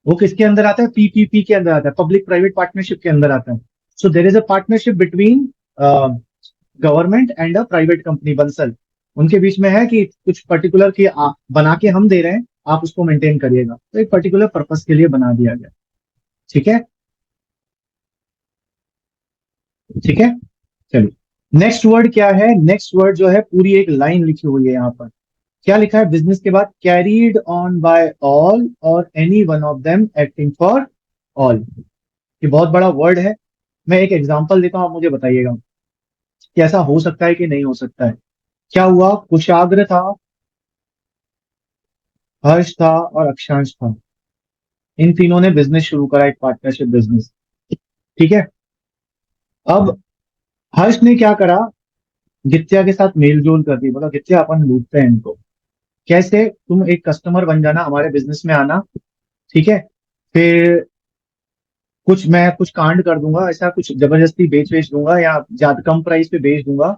वो किसके अंदर आता है? पीपीपी के अंदर आता है, पब्लिक प्राइवेट पार्टनरशिप के अंदर आता है। So there is a partnership between government and a private company, Bansal. उनके बीच में है कि कुछ पर्टिकुलर की बना के हम दे रहे हैं, आप उसको मेंटेन करिएगा, तो एक पर्टिकुलर पर्पस के लिए बना दिया गया। ठीक है, ठीक है, चलिए। नेक्स्ट वर्ड क्या है? नेक्स्ट वर्ड जो है, पूरी एक लाइन लिखी हुई है यहाँ पर। क्या लिखा है बिजनेस के बाद? Carried on by all or any one of them acting for all. ये बहुत बड़ा वर्ड है। मैं एक एग्जांपल देता हूं, आप मुझे बताइएगा कि ऐसा हो सकता है कि नहीं हो सकता है। क्या हुआ, कुशाग्र था, हर्ष था और अक्षांश था। इन तीनों ने बिजनेस शुरू करा, एक पार्टनरशिप बिजनेस। ठीक है। अब हर्ष ने क्या करा, गित्या के साथ मेल जोल कर दी, बोला गित्या अपन लूटते हैं इनको। कैसे? तुम एक कस्टमर बन जाना, हमारे बिजनेस में आना। ठीक है। फिर मैं कुछ कांड कर दूंगा, ऐसा कुछ जबरदस्ती बेच दूंगा, या ज्यादा कम प्राइस पे बेच दूंगा,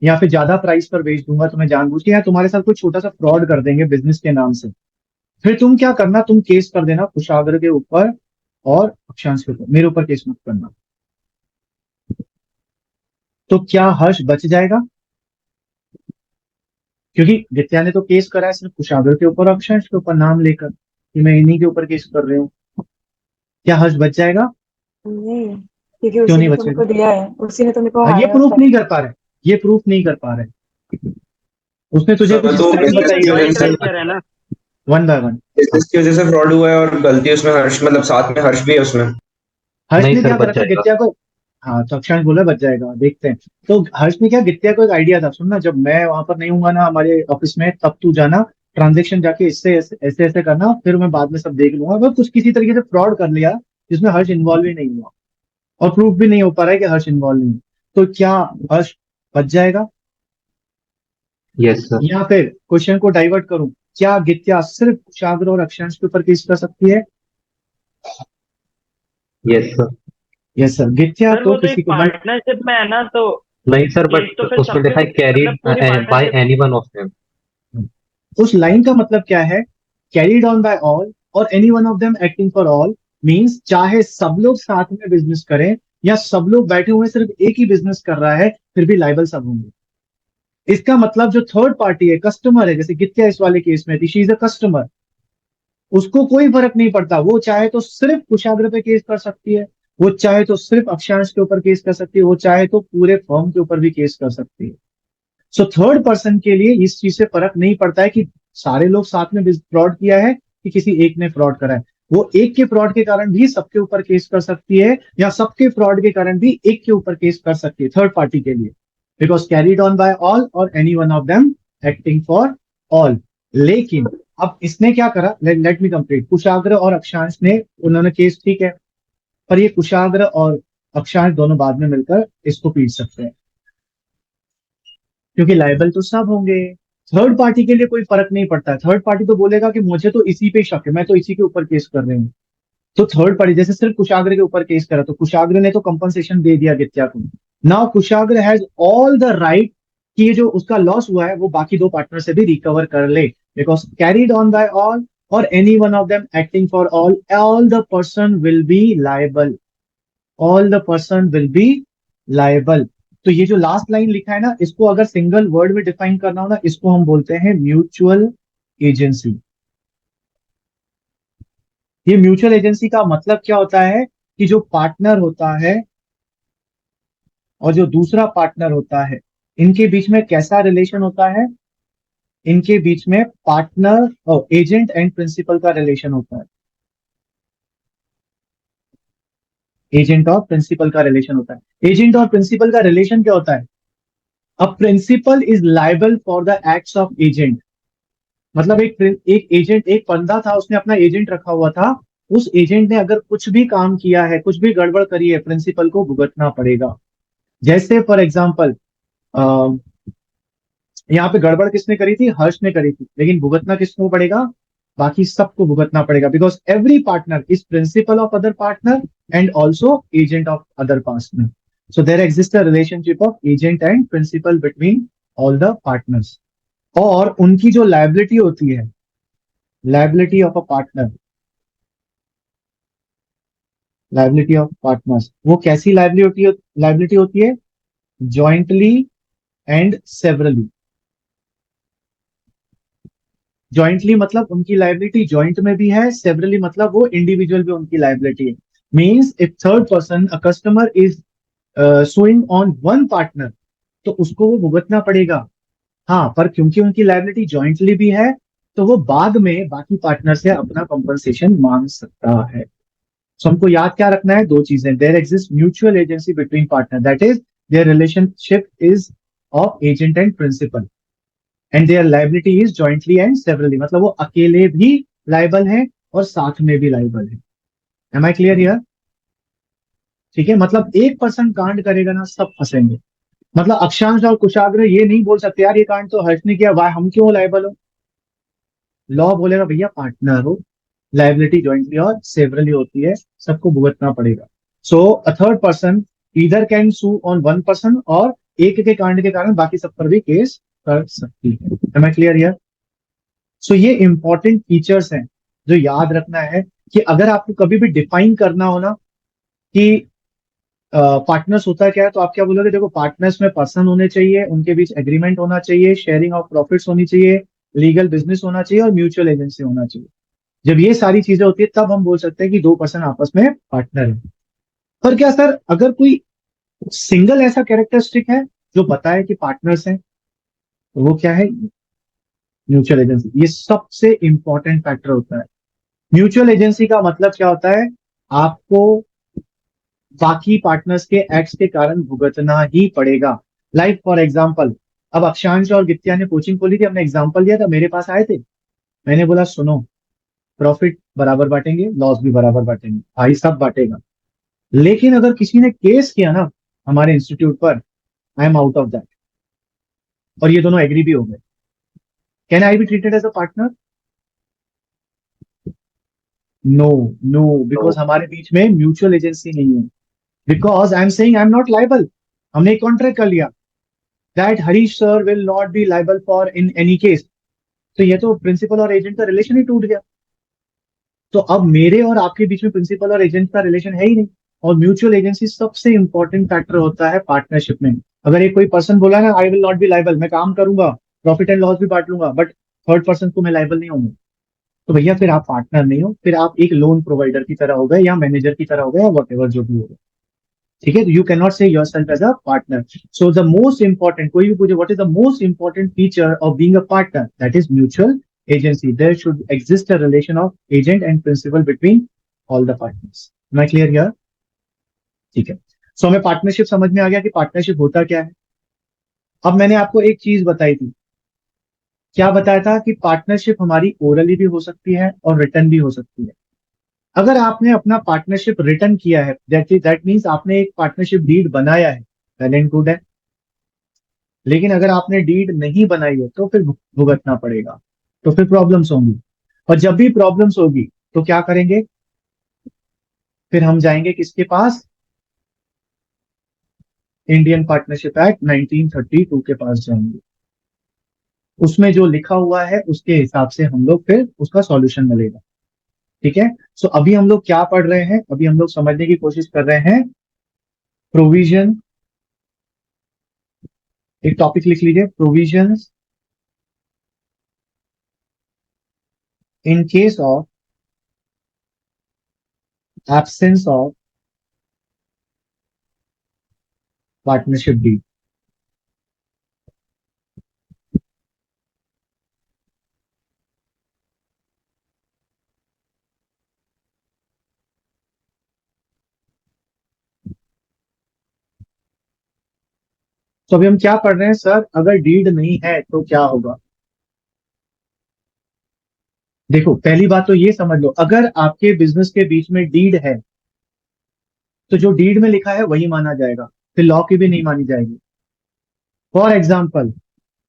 या फिर ज्यादा प्राइस पर बेच दूंगा तुम्हें जानबूझ के, या तुम्हारे साथ कोई छोटा सा फ्रॉड कर देंगे बिजनेस के नाम से। फिर तुम क्या करना, तुम केस कर देना कुशाग्र के ऊपर और अक्षांश के ऊपर, मेरे ऊपर केस मत करना। तो क्या हर्ष बच जाएगा? क्योंकि विद्या ने तो केस करा है सिर्फ कुशाग्र के ऊपर और अक्षांश के ऊपर नाम लेकर कि मैं इन्हीं के ऊपर केस कर रही हूँ। क्या हर्ष बच जाएगा?
नहीं, क्योंकि
क्यों
उसी
नहीं
ने तो मेरे
बचेगा?
को दिया है, उसी ने तो मेरे को
हाँ, ये
हायर
प्रूफ
कर।
नहीं कर पा रहे, ये प्रूफ नहीं कर पा रहे। उसने तुझे कुछ
तो
स्टेप्स
बिजनेस
बताई
की
है,
वजह
जॉइंट
से
वेंचर है ना।
One by one.
बिजनेस की वजह से फ्रॉड हुआ है और गलती उसमें हर्ष मतलब साथ में हर्ष भी है उसमें।
हर्ष
नहीं
ने
सर
क्या
बच
करा था
जाएगा।
गित्या को? हाँ, तो अक्षांश बोला बच जाएगा, देखते हैं। तो हर्ष ने क्या, गित्या को एक आइडिया था, सुनना, जब मैं वहां पर नहीं हूंगा ना हमारे ऑफिस में, तब तू जाना, ट्रांजेक्शन जाके इससे ऐसे ऐसे ऐसे करना, फिर मैं बाद में सब देख लूंगा। वो कुछ किसी तरीके से फ्रॉड कर लिया जिसमें हर्ष इन्वॉल्व ही नहीं हुआ, और प्रूफ भी नहीं हो पा रहा है कि हर्ष इन्वॉल्व नहीं है। तो क्या हर्ष बच जाएगा?
Yes sir.
या फिर क्वेश्चन को डाइवर्ट करूं, क्या गित्या सिर्फ कुशाग्र और अक्षांश के ऊपर केस कर सकती है?
Yes sir.
यस सर, गित्या
सर
तो
वो तो
किसी
एक
को
पार्टनरशिप में है ना, तो
नहीं सर,
केस तो
बट
फिर
उसमें
सबके
लिखा है
मतलब
कैरीड
पूरी
bye
partnership.
Any one of them.
उस लाइन का मतलब क्या है? Carried on by all or any one of them acting for all, means चाहे सब लोग साथ में बिजनेस करें या सब लोग बैठे हुए सिर्फ एक ही बिजनेस कर रहा है, फिर भी लाइबल सब होंगे। इसका मतलब जो थर्ड पार्टी है, कस्टमर है, जैसे गित्या इस वाले केस में थी, शी इज अ कस्टमर, उसको कोई फर्क नहीं पड़ता, वो चाहे तो सिर्फ कुशाग्र पे केस कर सकती है, वो चाहे तो सिर्फ अक्षांश के ऊपर केस कर सकती है, वो चाहे तो पूरे फर्म के ऊपर भी केस कर सकती है। सो थर्ड पर्सन के लिए इस चीज से फर्क नहीं पड़ता है कि सारे लोग साथ में फ्रॉड किया है कि किसी एक ने फ्रॉड करा है। वो एक के फ्रॉड के कारण भी सबके ऊपर केस कर सकती है, या सबके फ्रॉड के कारण भी एक के ऊपर केस कर सकती है, थर्ड पार्टी के लिए, because carried on by all or any one of them acting for all. लेकिन अब इसने क्या करा, लेट मी कंप्लीट। कुशाग्र और अक्षांश ने, उन्होंने केस, ठीक है, पर ये कुशाग्र और अक्षांश दोनों बाद में मिलकर इसको पीट सकते हैं, क्योंकि लायबल तो सब होंगे। थर्ड पार्टी के लिए कोई फर्क नहीं पड़ता है, थर्ड पार्टी तो बोलेगा कि मुझे तो इसी पे शक है, मैं तो इसी के ऊपर केस कर रही हूँ। तो थर्ड पार्टी जैसे सिर्फ कुशाग्र के ऊपर केस करा, तो कुशाग्र ने तो कंपनसेशन दे दिया गित्या को। Now Kushagra has all the right कि ये जो उसका लॉस हुआ है वो बाकी दो पार्टनर से भी रिकवर कर ले, because carried on by all or any one of them acting for all the person will be liable, all the person will be liable. तो ये जो लास्ट लाइन लिखा है ना, इसको अगर सिंगल वर्ड में डिफाइन करना हो ना, इसको हम बोलते हैं म्यूचुअल एजेंसी। ये म्यूचुअल एजेंसी का मतलब क्या होता है कि जो पार्टनर होता है और जो दूसरा पार्टनर होता है, इनके बीच में कैसा रिलेशन होता है? इनके बीच में पार्टनर और एजेंट एंड प्रिंसिपल का रिलेशन होता है, एजेंट और प्रिंसिपल का रिलेशन होता है। एजेंट और प्रिंसिपल का रिलेशन क्या होता है? A principal is liable for the acts of agent. मतलब एक एजेंट, एक बंदा था, उसने अपना एजेंट रखा हुआ था, उस एजेंट ने अगर कुछ भी काम किया है, कुछ भी गड़बड़ करी है, प्रिंसिपल को भुगतना पड़ेगा। जैसे फॉर एग्जाम्पल, यहाँ पे गड़बड़ किसने करी थी? हर्ष ने करी थी, लेकिन भुगतना किसको पड़ेगा? बाकी सबको भुगतना पड़ेगा, because every partner is principal of other partner and also agent of other partner. So there exist a relationship of agent and principal between all the partners. और उनकी जो लायबिलिटी होती है, liability of a partner, liability of partners, वो कैसी liability होती है? Jointly and severally. Jointly मतलब उनकी लायबिलिटी जॉइंट में भी है, सेवरली मतलब वो इंडिविजुअल भी उनकी लायबिलिटी है। Means if third person, a customer is sewing on one partner, तो उसको वो भुगतना पड़ेगा। हाँ, पर क्योंकि उनकी लायबिलिटी जॉइंटली भी है, तो वो बाद में बाकी पार्टनर से अपना कंपनसेशन मांग सकता है। सो हमको याद क्या रखना है? दो चीजें, there exist mutual agency between partner, that is their relationship is of agent and principal, and their liability is jointly and severally, मतलब वो अकेले भी लायबल है और साथ में भी लायबल है। Am I clear here? ठीक है, मतलब एक पर्सन कांड करेगा ना, सब फंसेंगे। मतलब अक्षांश और कुशाग्र ये नहीं बोल सकते यार ये कांड तो हर्ष ने किया, वाह हम क्यों लायबल हो। लॉ बोलेगा भैया पार्टनर हो, लायबिलिटी ज्वाइंटली और सेवरली होती है, सबको भुगतना पड़ेगा। So a third person either can sue on one person, और एक के कांड के कारण बाकी सब पर भी केस कर सकती है। Am I clear here? सो ये इंपॉर्टेंट फीचर्स हैं जो याद रखना है कि अगर आपको कभी भी डिफाइन करना हो ना कि पार्टनर्स होता क्या है, तो आप क्या बोलोगे? देखो, पार्टनर्स में पर्सन होने चाहिए, उनके बीच एग्रीमेंट होना चाहिए, शेयरिंग ऑफ प्रॉफिट्स होनी चाहिए, लीगल बिजनेस होना चाहिए और म्यूचुअल एजेंसी होना चाहिए। जब ये सारी चीजें होती है तब हम बोल सकते हैं कि दो पर्सन आपस में पार्टनर है। पर क्या सर, अगर कोई सिंगल ऐसा कैरेक्टरिस्टिक है जो बताए कि पार्टनर्स हैं, तो वो क्या है? Mutual agency. ये सबसे इंपॉर्टेंट फैक्टर होता है। म्यूचुअल एजेंसी का मतलब क्या होता है? आपको बाकी पार्टनर्स के एक्ट्स के कारण भुगतना ही पड़ेगा। लाइक फॉर एग्जांपल, अब अक्षांश और गित्या ने कोचिंग खोली थी, हमने एग्जांपल दिया था, मेरे पास आए थे, मैंने बोला सुनो, प्रॉफिट बराबर बांटेंगे, लॉस भी बराबर बांटेंगे, भाई सब बांटेगा। लेकिन अगर किसी ने केस किया ना हमारे इंस्टीट्यूट पर, I am out of that, और ये दोनों एग्री भी हो गए, can I be treated as a partner? No, no, because हमारे बीच में म्यूचुअल एजेंसी नहीं है। Because I am saying I am not liable. हमने एक कॉन्ट्रैक्ट कर लिया that Harish sir will not be liable for in any case. तो ये तो प्रिंसिपल और एजेंट का रिलेशन ही टूट गया। तो अब मेरे और आपके बीच में प्रिंसिपल और एजेंट का रिलेशन है ही नहीं। और म्यूचुअल एजेंसी सबसे इंपॉर्टेंट फैक्टर होता है पार्टनरशिप में। अगर एक कोई पर्सन बोला ना आई विल नॉट बी लाइबल, मैं काम करूंगा, प्रॉफिट एंड लॉस भी बांट लूंगा, बट थर्ड पर्सन को मैं लाइबल नहीं होंगे, तो भैया फिर आप पार्टनर नहीं हो, फिर आप एक लोन प्रोवाइडर की तरह हो गए या मैनेजर की तरह हो गए या वट एवर जो भी हो गए। ठीक है, you can not say yourself as a partner. So the most important, कोई भी पूछे what is the most important feature of being a partner, that is mutual agency. There should exist a relation of agent and principal between all the partners. Am I clear here? ठीक है। सो हमें partnership समझ में आ गया कि partnership होता क्या है। अब मैंने आपको एक चीज बताई थी, क्या बताया था? कि पार्टनरशिप हमारी ओरली भी हो सकती है और रिटर्न भी हो सकती है। अगर आपने अपना पार्टनरशिप रिटर्न किया है, दैट मीन्स आपने एक पार्टनरशिप डीड बनाया है, वेल एंड गुड है। लेकिन अगर आपने डीड नहीं बनाई है तो फिर भुगतना पड़ेगा, तो फिर प्रॉब्लम्स होंगी। और जब भी प्रॉब्लम्स होगी तो क्या करेंगे? फिर हम जाएंगे किसके पास? इंडियन पार्टनरशिप एक्ट 1932 के पास जाएंगे। उसमें जो लिखा हुआ है उसके हिसाब से हम लोग फिर उसका सॉल्यूशन मिलेगा। ठीक है। सो अभी हम लोग क्या पढ़ रहे हैं? अभी हम लोग समझने की कोशिश कर रहे हैं प्रोविजन। एक टॉपिक लिख लीजिए, provisions in case of absence of partnership deed. तो अभी हम क्या पढ़ रहे हैं सर? अगर डीड नहीं है तो क्या होगा? देखो, पहली बात तो ये समझ लो, अगर आपके बिजनेस के बीच में डीड है तो जो डीड में लिखा है वही माना जाएगा, फिर लॉ की भी नहीं मानी जाएगी। फॉर एग्जाम्पल,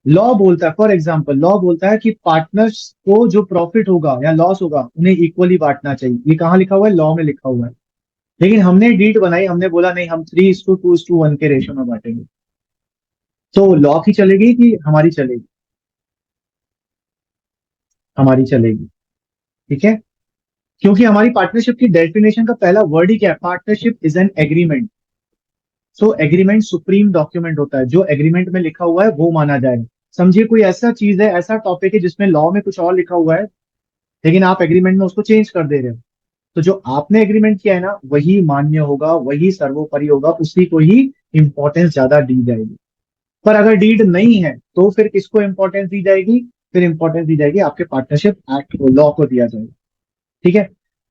लॉ बोलता है कि पार्टनर्स को जो प्रॉफिट होगा या लॉस होगा उन्हें इक्वली बांटना चाहिए। ये कहाँ लिखा हुआ है? लॉ में लिखा हुआ है। लेकिन हमने डीड बनाई, हमने बोला नहीं, हम 3:2:1 के रेशो में बांटेंगे। तो लॉ की चलेगी कि हमारी चलेगी? हमारी चलेगी। ठीक है, क्योंकि हमारी पार्टनरशिप की डेफिनेशन का पहला वर्ड ही क्या है? Partnership is an agreement. So agreement supreme document होता है, जो एग्रीमेंट में लिखा हुआ है वो माना जाएगा। समझिए, कोई ऐसा चीज है, ऐसा टॉपिक है जिसमें लॉ में कुछ और लिखा हुआ है, लेकिन आप एग्रीमेंट में उसको चेंज कर दे रहे हो, तो जो आपने एग्रीमेंट किया है ना वही मान्य होगा, वही सर्वोपरि होगा, उसी को ही इंपॉर्टेंस ज्यादा दी जाएगी। पर अगर डीड नहीं है तो फिर किसको इंपॉर्टेंस दी जाएगी? फिर इंपॉर्टेंस दी जाएगी आपके पार्टनरशिप एक्ट को, लॉ को दिया जाएगा। ठीक है।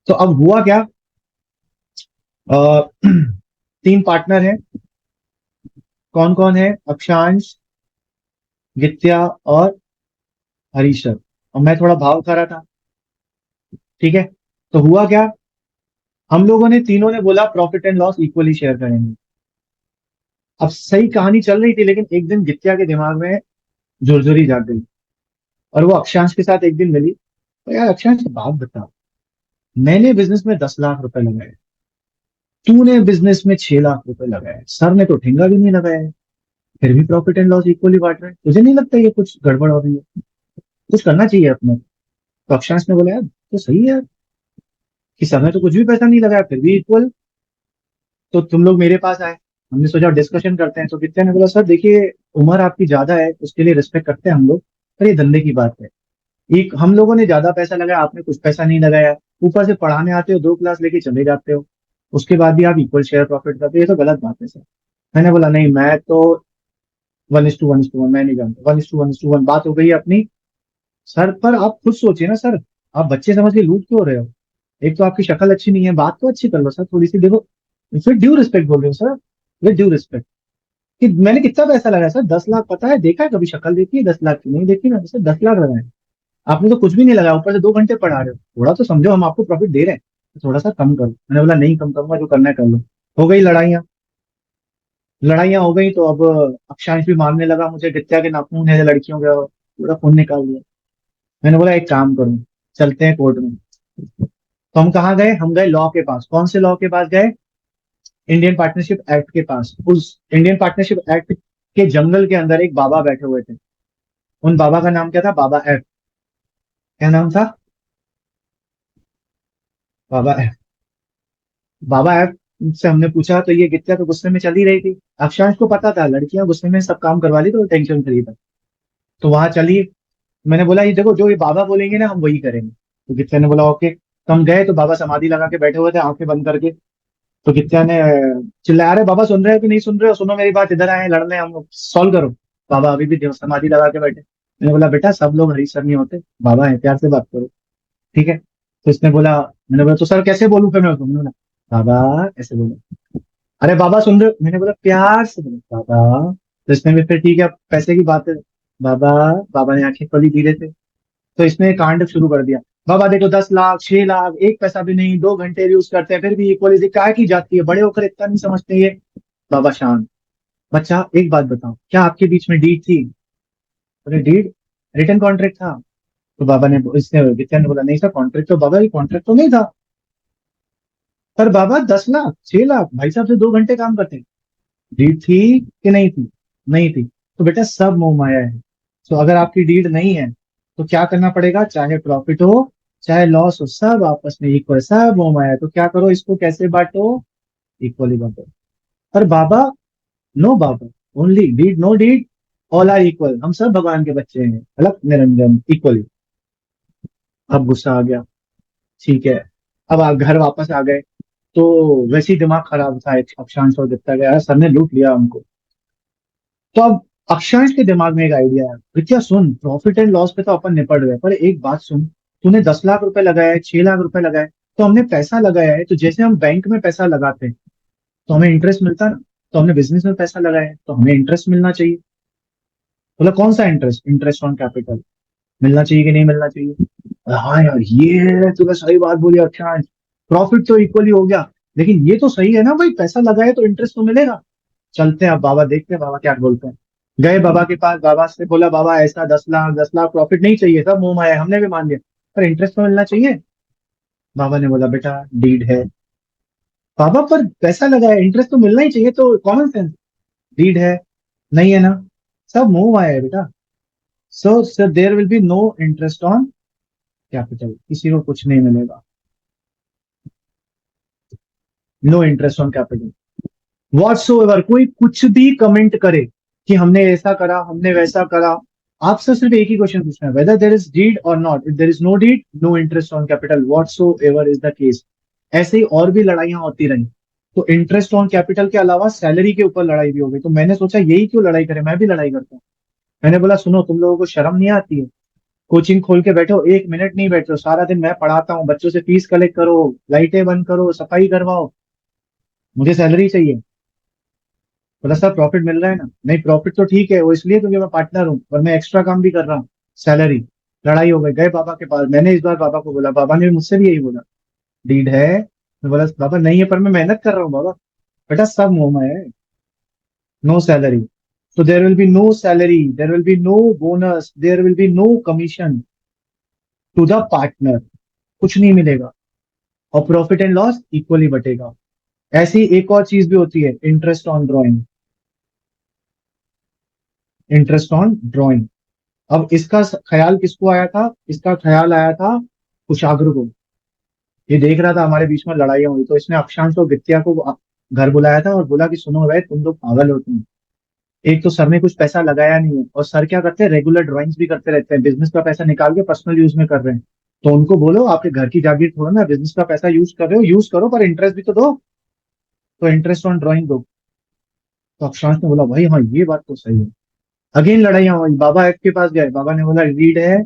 तो अब हुआ क्या? अ, तीन पार्टनर हैं। कौन कौन है? अक्षांश, वित्या और हरीशर। और मैं थोड़ा भाव खा रहा था। ठीक है। तो हुआ क्या? हम लोगों ने, तीनों ने बोला profit and loss equally share करेंगे। अब सही कहानी चल रही थी, लेकिन एक दिन वित्या के दिमाग में झुरझुरी जाग गई और वो अक्षांश के साथ एक दिन मिली। तो यार अक्षांश, बात बता, मैंने बिजनेस में 10 लाख रुपए लगाए, तूने बिजनेस में 6 लाख रुपए लगाए, सर ने तो ठेंगा भी नहीं लगाया है, फिर भी प्रॉफिट एंड लॉस इक्वली बांट रहे हैं। तुझे नहीं लगता ये कुछ गड़बड़ हो रही है? कुछ करना चाहिए अपने। तो अक्षांश ने बोला यार तो सही है यार, कि सर ने तो कुछ भी पैसा नहीं लगाया फिर भी इक्वल। तो तुम लोग मेरे पास आए, हमने सोचा डिस्कशन करते हैं। तो विद्या ने बोला सर देखिए, उम्र आपकी ज्यादा है, उसके लिए रिस्पेक्ट करते हैं हम लोग, पर ये धंधे की बात है। एक हम लोगों ने ज्यादा पैसा लगाया, आपने कुछ पैसा नहीं लगाया, ऊपर से पढ़ाने आते हो 2 क्लास लेके चले जाते हो, उसके बाद भी आप इक्वल शेयर प्रॉफिट करते हो, ये तो गलत बात है सर। मैंने बोला नहीं, मैं तो 1:1:1, मैं नहीं जानता, 1:1:1 बात हो गई अपनी। सर पर आप खुद सोचिए ना सर, आप बच्चे समझ के लूट क्यों रहे हो? एक तो आपकी शक्ल अच्छी नहीं है, बात तो अच्छी कर लो सर थोड़ी सी, देखो फिर ड्यू रिस्पेक्ट बोल रहे हो सर, विद ड्यू रिस्पेक्ट। कि मैंने कितना पैसा लगाया सर? 10 लाख, पता है? देखा है कभी शक्ल देखी है 10 लाख की? नहीं देखी ना सर, 10 लाख लगाए। आपने तो कुछ भी नहीं लगाया, ऊपर से 2 घंटे पढ़ा रहे हो, थोड़ा तो समझो हम आपको प्रॉफिट दे रहे हैं, तो थोड़ा सा कम करो। मैंने बोला नहीं कम करूंगा, जो करना है कर लो। हो गई लड़ाइयाँ, लड़ाइयाँ हो गई तो अब अक्षांश भी मारने लगा मुझे, विद्या के नाखून है लड़कियों का, पूरा खून निकाल दिया। मैंने बोला एक काम करूं, चलते हैं कोर्ट में। तो हम कहाँ गए? हम गए लॉ के पास। कौन से लॉ के पास गए? इंडियन पार्टनरशिप एक्ट के पास। उस इंडियन पार्टनरशिप एक्ट के जंगल के अंदर एक बाबा बैठे हुए थे। उन बाबा का नाम क्या था? बाबा एफ। क्या नाम था? बाबा एफ। बाबा एफ से हमने पूछा तो ये गित्या तो गुस्से में चली रही थी। अक्षांश को पता था लड़कियां गुस्से में सब काम करवा ली, तो वो टेंशन फ्री था। तो वहां चली, मैंने बोला ये देखो, जो ये बाबा बोलेंगे ना हम वही करेंगे। तो गित्या ने बोला ओके। तो हम गए तो बाबा समाधि लगा के बैठे हुए थे, आंखें बंद करके। तो गित्या ने चिल्लाया, अरे बाबा सुन रहे हो कि नहीं सुन रहे हो? सुनो मेरी बात, इधर आए लड़ने, हम सॉल्व करो। बाबा अभी भी समाधि लगा के बैठे। मैंने बोला बेटा सब लोग हरी सर नहीं होते, बाबा है, प्यार से बात करो, ठीक है? तो इसने बोला, मैंने बोला तो सर कैसे बोलूं फिर मैं उसको? मैंने बोला बाबा ऐसे बोलो। अरे बाबा सुन रहे हो? मैंने बोला प्यार से बोलो बाबा। तो इसने भी फिर ठीक है, पैसे की बात है बाबा। बाबा ने आंखें खोली धीरे से। तो इसने कांड शुरू कर दिया, बाबा देखो 10 लाख 6 लाख, एक पैसा भी नहीं, 2 घंटे यूज करते हैं फिर भी इक्वलिटी काय की जाती है, बड़े होकर इतना नहीं समझते ये। बाबा शांत। बच्चा एक बात बताओ, क्या आपके बीच में डीड थी? बोले डीड, रिटर्न कॉन्ट्रैक्ट था। तो बाबा ने, इसने विद्या ने बोला नहीं सर कॉन्ट्रैक्ट तो, बाबा ये कॉन्ट्रैक्ट तो नहीं था। पर बाबा 10 लाख 6 लाख, भाई साहब से 2 घंटे काम करते हैं, डीड थी कि नहीं थी? नहीं थी। तो बेटा सब मोह माया है। तो अगर आपकी डीड नहीं है तो क्या करना पड़ेगा? चाहे प्रॉफिट हो चाहे लॉस हो, सब आपस में इक्वल, सब मोह माया है। तो क्या करो, इसको कैसे बांटो? इक्वली बांटो। पर बाबा, नो बाबा, only deed no deed, all are equal, हम सब भगवान के बच्चे हैं, अलग निरंजन इक्वली। अब गुस्सा आ गया, ठीक है। अब घर वापस आ गए। तो वैसे ही दिमाग खराब था एक अक्षांश और दिखता गया, सर ने लूट लिया हमको। तो अब अक्षांश के दिमाग में एक आइडिया है, विद्या सुन, प्रॉफिट एंड लॉस पे तो अपन निपट गए, पर एक बात सुन, तूने 10 लाख रुपए लगाया है, 6 लाख रुपए लगाए, तो हमने पैसा लगाया है, तो जैसे हम बैंक में पैसा लगाते हैं तो हमें इंटरेस्ट मिलता है ना, तो हमने बिजनेस में पैसा लगाया है तो हमें इंटरेस्ट मिलना चाहिए। बोला कौन सा इंटरेस्ट? Interest on capital. मिलना चाहिए कि नहीं मिलना चाहिए? हाँ यार ये तूने सही बात बोली अक्षांश, प्रॉफिट तो इक्वली हो गया, लेकिन ये तो सही है ना भाई, पैसा लगाए तो इंटरेस्ट तो मिलेगा। चलते हैं अब बाबा, देखते हैं बाबा क्या बोलते हैं। गए बाबा के पास, बाबा से बोला बाबा ऐसा 10 लाख प्रॉफिट नहीं चाहिए, सब मुंह माया है, हमने भी मान लिया, पर इंटरेस्ट तो मिलना चाहिए। बाबा ने बोला बेटा डीड है, बाबा पर पैसा लगा है, इंटरेस्ट तो मिलना ही चाहिए, तो कॉमन सेंस। डीड है, नहीं है ना, सब मुंह माया है बेटा। So sir there will be no interest on capital, किसी को कुछ नहीं मिलेगा, no interest on capital whatsoever. कोई कुछ भी कमेंट करे कि हमने ऐसा करा हमने वैसा करा, आपसे सिर्फ एक ही क्वेश्चन पूछना है, वेदर देयर इज डीड और not. If there is no deed, no interest on capital whatsoever is the case. ऐसे ही और भी लड़ाइयां होती रही। तो इंटरेस्ट ऑन कैपिटल के अलावा सैलरी के ऊपर लड़ाई भी हो गई। तो मैंने सोचा यही क्यों लड़ाई करे, मैं भी लड़ाई करता हूँ। मैंने बोला सुनो, तुम लोगों को शर्म नहीं आती है? कोचिंग खोल के बैठो, 1 मिनट नहीं बैठो, सारा दिन मैं पढ़ाता हूँ, बच्चों से फीस कलेक्ट करो, लाइटें बंद करो, सफाई करवाओ, मुझे सैलरी चाहिए। बोला सर प्रॉफिट मिल रहा है ना? नहीं प्रॉफिट तो ठीक है, वो इसलिए क्योंकि मैं पार्टनर हूँ और मैं एक्स्ट्रा काम भी कर रहा हूँ, सैलरी। लड़ाई हो गई, गए बाबा के पास, मैंने इस बार बाबा को बोला, बाबा ने मुझसे भी यही बोला, डीड है। मैं बोला बाबा नहीं है, पर मैं मेहनत कर रहा हूँ बाबा। बेटा सब मुंह में है, नो सैलरी। तो there will be no salary, there will be no bonus, there will be no commission to the partner, कुछ नहीं मिलेगा। और प्रॉफिट एंड लॉस इक्वली बटेगा। ऐसी एक और चीज भी होती है, interest on drawing. Interest on drawing, अब इसका ख्याल किसको आया था? इसका ख्याल आया था कुशाग्र को। ये देख रहा था हमारे बीच में लड़ाइयाँ हुई, तो इसने अक्षांश और विद्या को घर बुलाया था और बोला कि सुनो भाई, तुम लोग पागल हो तुम। एक तो सर ने कुछ पैसा लगाया नहीं है, और सर क्या करते हैं, रेगुलर ड्राइंग्स भी करते रहते हैं, बिजनेस का पैसा निकाल के पर्सनल यूज में कर रहे हैं। तो उनको बोलो आपके घर की जागीर थोड़ा ना, बिजनेस का पैसा यूज कर रहे हो, यूज करो पर इंटरेस्ट भी तो दो। तो इंटरेस्ट ऑन ड्राइंग दो। तो अक्षांश ने बोला भाई हाँ ये बात तो सही है। अगेन लड़ाइयाँ हुई, बाबा एफ के पास गए, बाबा ने बोला रीड है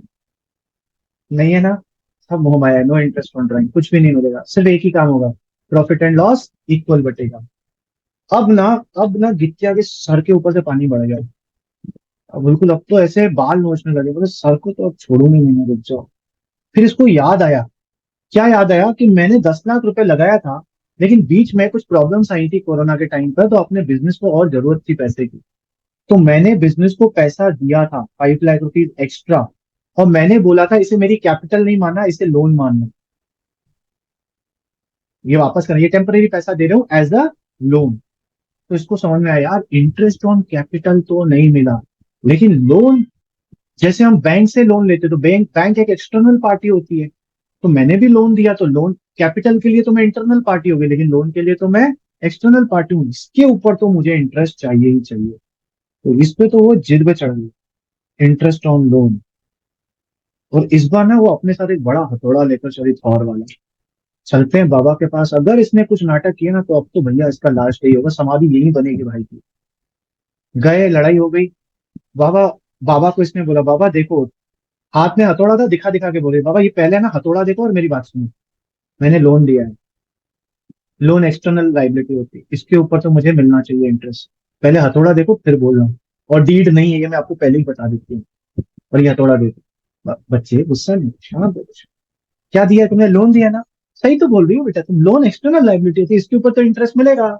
नहीं है ना, सब मोह माया है, नो इंटरेस्ट ऑन ड्राइंग, कुछ भी नहीं मिलेगा, सिर्फ एक ही काम होगा, प्रॉफिट एंड लॉस इक्वल बटेगा। अब ना, अब ना गित्तिया के सर के ऊपर से पानी बढ़ गया। अब बिल्कुल, अब तो ऐसे बाल नोचने लगे, बोले सर को तो अब छोड़ूंगी नहीं मैं, रुक जाओ। फिर इसको याद आया, क्या याद आया कि मैंने 10 लाख रुपए लगाया था, लेकिन बीच में कुछ प्रॉब्लम्स आई थी कोरोना के टाइम पर, तो अपने बिजनेस को और जरूरत थी पैसे की, तो मैंने बिजनेस को पैसा दिया था 5 लाख रुपीज एक्स्ट्रा, और मैंने बोला था इसे मेरी कैपिटल नहीं मानना, इसे लोन मानना, ये वापस करना, ये टेम्पररी पैसा दे रहे हूँ एज अ लोन। तो इसको समझ में आया यार, इंटरेस्ट ऑन कैपिटल तो नहीं मिला, लेकिन लोन, जैसे हम बैंक से लोन लेते तो बैंक बैंक एक एक्सटर्नल पार्टी होती है, तो मैंने भी लोन दिया, तो लोन कैपिटल के लिए तो मैं इंटरनल पार्टी हो गई, लेकिन लोन के लिए तो मैं एक्सटर्नल पार्टी हूँ, इसके ऊपर तो मुझे इंटरेस्ट चाहिए ही चाहिए। तो इस पे तो वो जिद पे चढ़ गई, इंटरेस्ट ऑन लोन। और इस बार ना वो अपने साथ एक बड़ा हथौड़ा लेकर चली, थौर वाला। चलते हैं बाबा के पास, अगर इसने कुछ नाटक किया ना तो अब तो भैया इसका लास्ट यही होगा, समाधि यही बनेगी भाई की। गए, लड़ाई हो गई। बाबा बाबा को इसने बोला बाबा देखो, हाथ में हथौड़ा था, दिखा दिखा के बोले बाबा ये पहले ना हथौड़ा देखो और मेरी बात सुनो, मैंने लोन दिया है, लोन एक्सटर्नल लाइबिलिटी होती है, इसके ऊपर तो मुझे मिलना चाहिए इंटरेस्ट, पहले हथौड़ा देखो फिर बोल रहा हूँ। और डीड नहीं है ये, मैं आपको पहले ही बता देती हूँ। और ये हथौड़ा देखो। बच्चे गुस्सा नहीं, शांत हो। क्या दिया तुमने? लोन दिया ना, सही तो बोल रही हो बेटा, तुम लोन एक्सटर्नल लाइबिलिटी थी, इसके ऊपर तो इंटरेस्ट मिलेगा।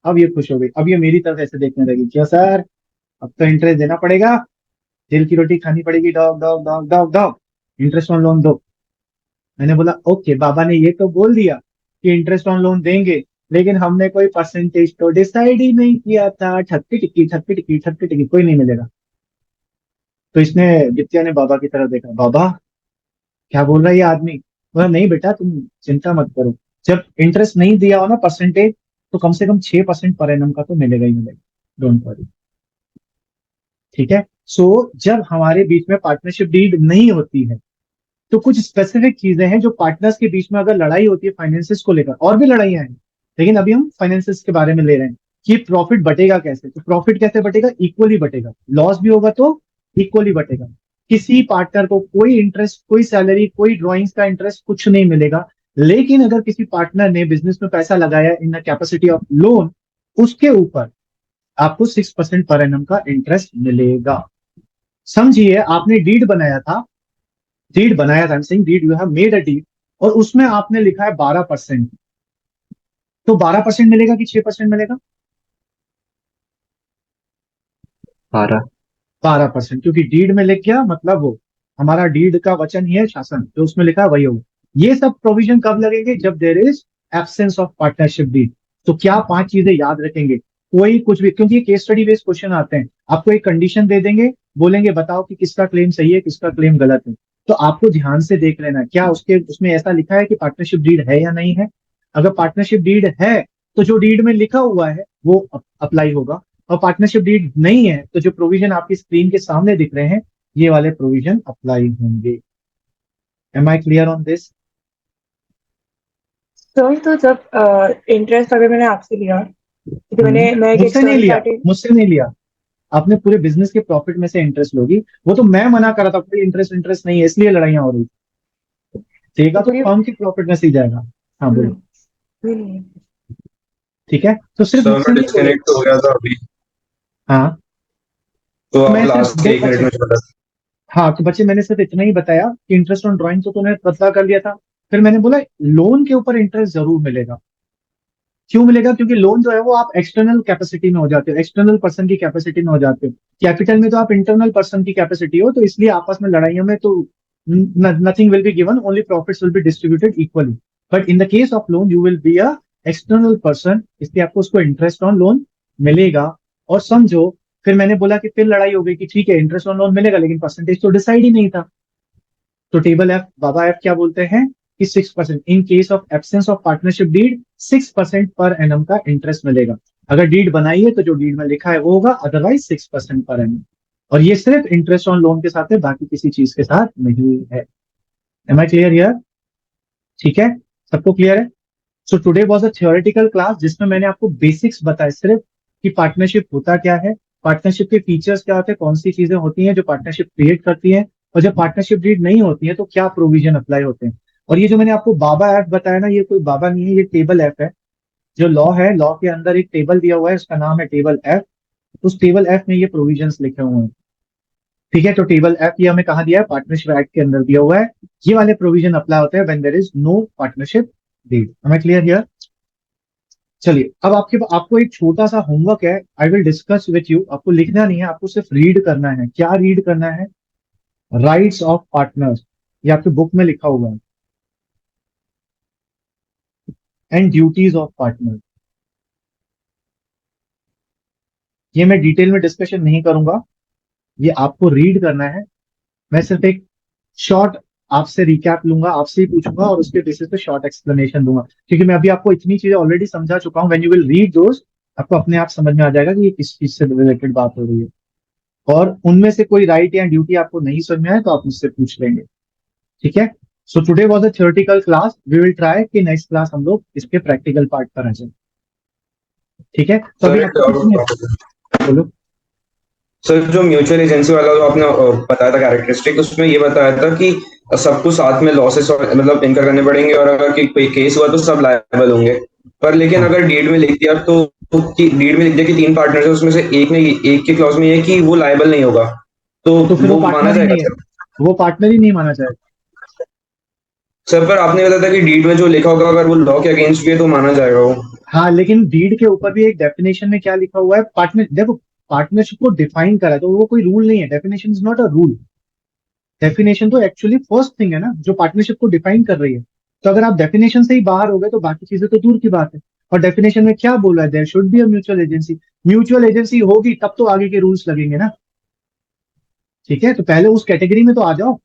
अब ये खुश हो गई, अब ये मेरी तरफ ऐसे देखने लगी, क्या सर अब तो इंटरेस्ट देना पड़ेगा, दिल की रोटी खानी पड़ेगी, dog dog dog dog dog, interest on loan दो। मैंने बोला ओके, बाबा ने ये तो बोल दिया कि इंटरेस्ट ऑन लोन देंगे, लेकिन हमने कोई परसेंटेज तो डिसाइड ही नहीं किया था, ठक्की टिक्की ठक्की टिक्की ठक्की टिक्की, कोई नहीं मिलेगा। तो इसने, विद्या ने बाबा की तरफ देखा, बाबा क्या बोल रहा है ये आदमी? बोला नहीं बेटा तुम चिंता मत करो, जब इंटरेस्ट नहीं दिया हो ना परसेंटेज, तो कम से कम 6% पर एनम का तो मिलेगा ही मिलेगा, डोंट वरी। ठीक है, सो जब हमारे बीच में पार्टनरशिप डीड नहीं होती है, तो कुछ स्पेसिफिक चीजें हैं जो पार्टनर्स के बीच में अगर लड़ाई होती है फाइनेंसिस को लेकर, और भी लड़ाइयां हैं, लेकिन अभी हम फाइनेंसिस के बारे में ले रहे हैं कि प्रॉफिट बटेगा कैसे। तो प्रॉफिट कैसे बटेगा? इक्वली बटेगा, लॉस भी होगा तो इक्वली बटेगा। किसी पार्टनर को कोई इंटरेस्ट, कोई सैलरी, कोई ड्रॉइंग्स का इंटरेस्ट कुछ नहीं मिलेगा, लेकिन अगर किसी पार्टनर ने बिजनेस में पैसा लगाया in the capacity of loan, उसके ऊपर आपको 6% पर एनम का इंटरेस्ट मिलेगा। समझिए आपने डीड बनाया था, डीड बनाया था, deed you have made a deed, और उसमें आपने लिखा है 12%, तो 12% मिलेगा कि 6% मिलेगा?
12।
12%, क्योंकि डीड में लिख गया, मतलब वो हमारा डीड का वचन ही है शासन, जो उसमें लिखा है वही होगा। ये सब प्रोविजन कब लगेंगे? जब there is absence of partnership deed. तो क्या 5 चीजें याद रखेंगे? कोई कुछ भी, क्योंकि केस स्टडी बेस्ड क्वेश्चन आते हैं, आपको एक कंडीशन दे देंगे, बोलेंगे बताओ कि किसका क्लेम सही है, किसका क्लेम गलत है, तो आपको ध्यान से देख लेना क्या उसके उसमें ऐसा लिखा है कि पार्टनरशिप डीड है या नहीं है। अगर पार्टनरशिप डीड है तो जो डीड में लिखा हुआ है वो अप्लाई होगा, और पार्टनरशिप डीड नहीं है तो जो प्रोविजन आपकी स्क्रीन के सामने दिख रहे हैं ये वाले प्रोविजन अप्लाई होंगे। Am I clear on this?
Sir तो जब इंटरेस्ट अगर मैंने आपसे लिया, क्योंकि मैं एक
मुझसे नहीं
एक्सटर्नल
लिया,
पार्टी।
मुझसे नहीं लिया, आपने पूरे बिजनेस के प्रॉफिट में से इंटरेस्ट लोगी, वो तो मैं मना कर रहा था, कोई इंटरेस्ट इंटरेस्ट नहीं है, इसलिए लड़ाइयां हो रही थी। देगा तो
पूरी
फर्म की प्रॉफिट में से ही जाएगा। हाँ बोलो।
नहीं नहीं।
ठीक है, तो सिर्फ
सर
मुझसे
मैं
नहीं बोले।
डिस्कनेक्ट हो गया था अभी,
हाँ,
तो
तो
आप
मैं सिर्फ
लास्ट के
देख
1 मिनट
बच्चे,
में बता।
हाँ तो बच्चे मैंने सिर्फ इतना ही बताया कि इंटरेस्ट ऑन ड्राइंग तो तूने पतला कर लिया था, फिर मैंने बोला लोन के ऊपर इंटरेस्ट जरूर मिलेगा। क्यों मिलेगा? क्योंकि लोन जो है वो आप एक्सटर्नल कैपेसिटी में हो जाते हो, एक्सटर्नल पर्सन की कैपेसिटी में हो जाते हो, कैपिटल में तो आप इंटरनल पर्सन की कैपेसिटी हो, तो इसलिए आपस में लड़ाइयों में तो nothing will be given, only profits will be distributed equally. But in the case of loan you will be a external person, इसलिए आपको उसको इंटरेस्ट ऑन लोन मिलेगा। और समझो फिर मैंने बोला कि फिर लड़ाई हो गई कि ठीक है इंटरेस्ट ऑन लोन मिलेगा लेकिन परसेंटेज तो डिसाइड ही नहीं था। तो टेबल एफ बाबा एफ क्या बोलते हैं कि 6%, in case of absence of partnership deed 6% per annum का इंटरेस्ट मिलेगा। अगर डीड बनाई है तो जो डीड में लिखा है वो होगा, अदरवाइज 6% पर एनम। और ये सिर्फ इंटरेस्ट ऑन लोन के साथ है, बाकी किसी चीज के साथ नहीं है। Am I clear here? ठीक है, सबको क्लियर है? So today was a theoretical class जिसमें मैंने आपको बेसिक्स बताए सिर्फ कि पार्टनरशिप होता क्या है, पार्टनरशिप के फीचर्स क्या होते हैं, कौन सी चीजें होती हैं जो पार्टनरशिप क्रिएट करती हैं, और जब पार्टनरशिप डीड नहीं होती है तो क्या प्रोविजन अप्लाई होते हैं। और ये जो मैंने आपको बाबा ऐप बताया ना, ये कोई बाबा नहीं है, ये टेबल ऐप है। जो लॉ है, लॉ के अंदर एक टेबल दिया हुआ है, उसका नाम है टेबल ऐप। उस टेबल ऐप में ये प्रोविजंस लिखे हुए हैं। ठीक है, तो टेबल ऐप ये हमें कहाँ दिया है? पार्टनरशिप एक्ट के अंदर दिया हुआ है। ये वाले प्रोविजन अप्लाई होते हैं when there is no partnership deed. Am I clear here? चलिए, अब आपको एक छोटा सा होमवर्क है, I will discuss with you. आपको लिखना नहीं है, आपको सिर्फ रीड करना है। क्या रीड करना है? राइट्स ऑफ पार्टनर्स, ये आपके बुक में लिखा हुआ है, एंड ड्यूटीज ऑफ पार्टनर। ये मैं डिटेल में डिस्कशन नहीं करूंगा, ये आपको रीड करना है। मैं सिर्फ एक शॉर्ट आपसे रिकैप लूंगा, आपसे ही पूछूंगा और उसके बेसिस पे शॉर्ट एक्सप्लेनेशन दूंगा, क्योंकि मैं अभी आपको इतनी चीजें ऑलरेडी समझा चुका हूं। व्हेन यू विल रीड दोस, आपको अपने आप समझ में आ जाएगा कि ये किस चीज से रिलेटेड बात हो रही है। और उनमें से कोई राइट या ड्यूटी आपको नहीं समझ में आए तो आप मुझसे पूछ लेंगे। ठीक है, so today was a theoretical class, we will try कि नेक्स्ट क्लास हम लोग इसके प्रैक्टिकल पार्ट पर आ जाए। ठीक है, तो
सर
अभी
एक
आपको
और
बोलो।
सर जो म्यूचुअल एजेंसी वाला जो आपने बताया था कैरेक्टरिस्टिक, उसमें ये बताया था कि सबको साथ में लॉसेस और मतलब इनकर करने पड़ेंगे, और अगर कोई केस हुआ तो सब लायबल होंगे। पर लेकिन
हाँ,
अगर डीड में लिख दिया तो डीड में लिख दिया कि 3 पार्टनर्स है, उसमें से एक के क्लॉज में ये है कि वो लायबल नहीं होगा, तो
तो फिर वो
वो माना
पार्टनर ही
जाएगा
नहीं है,
सर?
वो पार्टनर ही नहीं माना जाएगा।
सर पर आपने बताया था कि डीड में जो लिखा होगा अगर वो लॉ के अगेंस्ट भी है तो माना जाएगा वो।
हाँ, लेकिन डीड के ऊपर भी एक डेफिनेशन में क्या लिखा हुआ है? पार्टनर, देखो पार्टनरशिप को डिफाइन करा है तो वो कोई रूल नहीं है। Definition is not a rule. Definition तो एक्चुअली फर्स्ट थिंग है ना जो पार्टनरशिप को डिफाइन कर रही है। तो अगर आप डेफिनेशन से ही बाहर हो गए तो बाकी चीजें तो दूर की बात है। और डेफिनेशन में क्या बोला है? There should be a mutual agency. Mutual agency होगी तब तो आगे के रूल्स लगेंगे ना। ठीक है, तो पहले उस कैटेगरी में तो आ जाओ,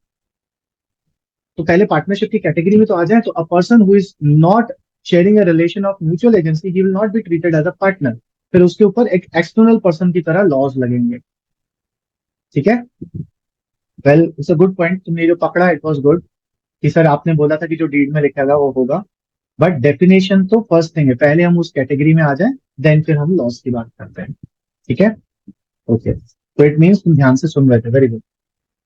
तो पहले पार्टनरशिप की कैटेगरी में तो आ जाए। तो a person who is not sharing a relation of mutual agency, he will not be treated as a partner. फिर उसके ऊपर एक एक्सटर्नल पर्सन की तरह लॉज लगेंगे। ठीक है, well it's a good point, तुमने जो पकड़ा इट वॉज गुड कि सर आपने बोला था कि जो डीड में लिखा था वो होगा। बट डेफिनेशन तो फर्स्ट थिंग है, पहले हम उस कैटेगरी में आ जाए, देन फिर हम लॉस की बात करते हैं। ठीक है, ओके, तो इट मीन्स तुम ध्यान से सुन रहे थे, वेरी गुड।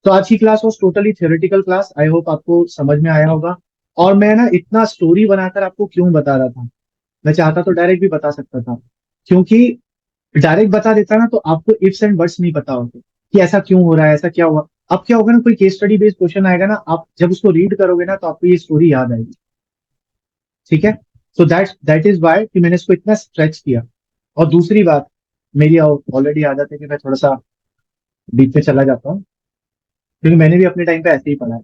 तो आज की class was totally theoretical class, I hope आपको समझ में आया होगा। और मैं ना इतना स्टोरी बनाकर आपको क्यों बता रहा था? मैं चाहता तो डायरेक्ट भी बता सकता था, क्योंकि डायरेक्ट बता देता ना तो आपको इफ्स एंड बट्स नहीं पता होते कि ऐसा क्यों हो रहा है, ऐसा क्या हुआ। अब क्या होगा ना, कोई केस स्टडी बेस्ड क्वेश्चन आएगा ना, आप जब उसको रीड करोगे ना तो आपको ये स्टोरी याद आएगी। ठीक है, सो दैट इज वाई कि मैंने इसको इतना स्ट्रेच किया। और दूसरी बात, मेरी ऑलरेडी आदत है कि मैं थोड़ा सा डीप में चला जाता हूँ, क्योंकि मैंने भी अपने टाइम पे ऐसे ही पढ़ा है।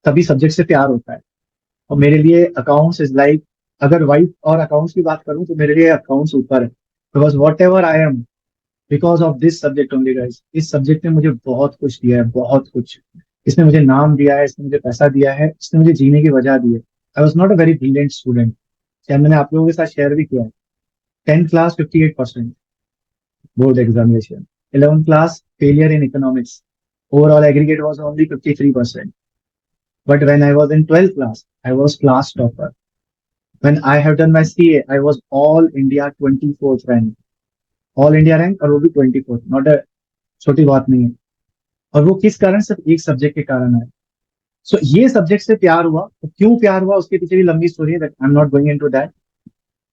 सभी सब्जेक्ट से प्यार होता है, और मेरे लिए अकाउंट्स इज लाइक, अगर वाइफ और अकाउंट्स की बात करूं तो मेरे लिए अकाउंट्स ऊपर है। Because what ever I am, because of this subject only guys. इस सब्जेक्ट ने मुझे बहुत कुछ दिया है, बहुत कुछ। इसने मुझे नाम दिया है, इसने मुझे पैसा दिया है, इसने मुझे जीने की वजह दी है। I was not a very brilliant student, शायद मैंने आप लोगों के साथ शेयर भी किया है। 10th class 58% board examination, 11th class failure in economics, overall aggregate was only 53%. But when I was in 12th class, I was class topper. When I have done my CA, I was all India 24th rank. All India rank, और वो भी 24th, not a छोटी बात नहीं है। और वो किस कारण? सिर्फ एक सब्जेक्ट के कारण है। सो ये सब्जेक्ट से प्यार हुआ, तो क्यों प्यार हुआ उसके पीछे भी लंबी स्टोरी है, आई am not going into that.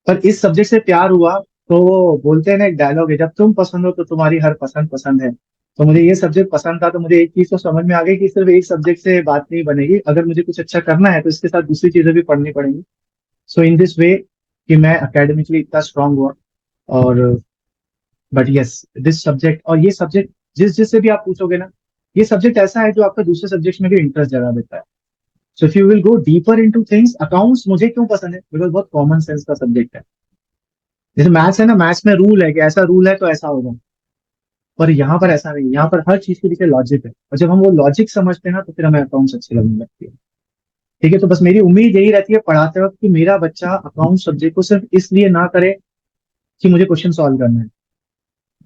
पर इस सब्जेक्ट से प्यार हुआ तो वो बोलते हैं ना, एक डायलॉग है, जब तुम पसंद हो तो तुम्हारी हर पसंद पसंद है। तो मुझे ये सब्जेक्ट पसंद था, तो मुझे एक चीज तो समझ में आ गई कि सिर्फ एक सब्जेक्ट से बात नहीं बनेगी, अगर मुझे कुछ अच्छा करना है तो इसके साथ दूसरी चीजें भी पढ़नी पड़ेंगी। सो इन दिस वे कि मैं अकेडमिकली इतना स्ट्रांग हुआ। और बट यस, दिस सब्जेक्ट, और ये सब्जेक्ट जिससे भी आप पूछोगे ना, ये सब्जेक्ट ऐसा है जो आपका दूसरे सब्जेक्ट में भी इंटरेस्ट जगा देता है। So if you will go deeper into things, accounts मुझे क्यों पसंद है, बिकॉज बहुत कॉमन सेंस का सब्जेक्ट है। जैसे मैथ्स है ना, मैथ्स में रूल है कि ऐसा रूल है तो ऐसा होगा, पर यहाँ पर ऐसा नहीं, यहाँ पर हर चीज के पीछे लॉजिक है, और जब हम वो लॉजिक समझते हैं ना तो फिर हमें अकाउंट्स अच्छी लगने लगती है। ठीक है, तो बस मेरी उम्मीद यही रहती है पढ़ाते वक्त कि मेरा बच्चा अकाउंट सब्जेक्ट को सिर्फ इसलिए ना करे कि मुझे क्वेश्चन सॉल्व करना है।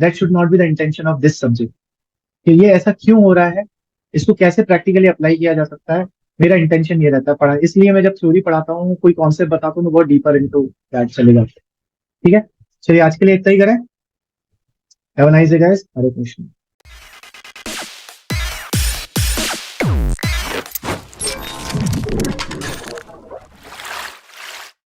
That should not be the intention of this subject, कि ये ऐसा क्यों हो रहा है, इसको कैसे प्रैक्टिकली अप्लाई किया जा सकता है। मेरा इंटेंशन ये रहता है पढ़ा, इसलिए मैं जब थ्योरी पढ़ाता हूँ, कोई कॉन्सेप्ट बताता हूँ तो बहुत डीपर इनटू दैट चले जाते हैं। ठीक है, चलिए आज के लिए इतना ही करें। Have a nice day guys. Hare Krishna.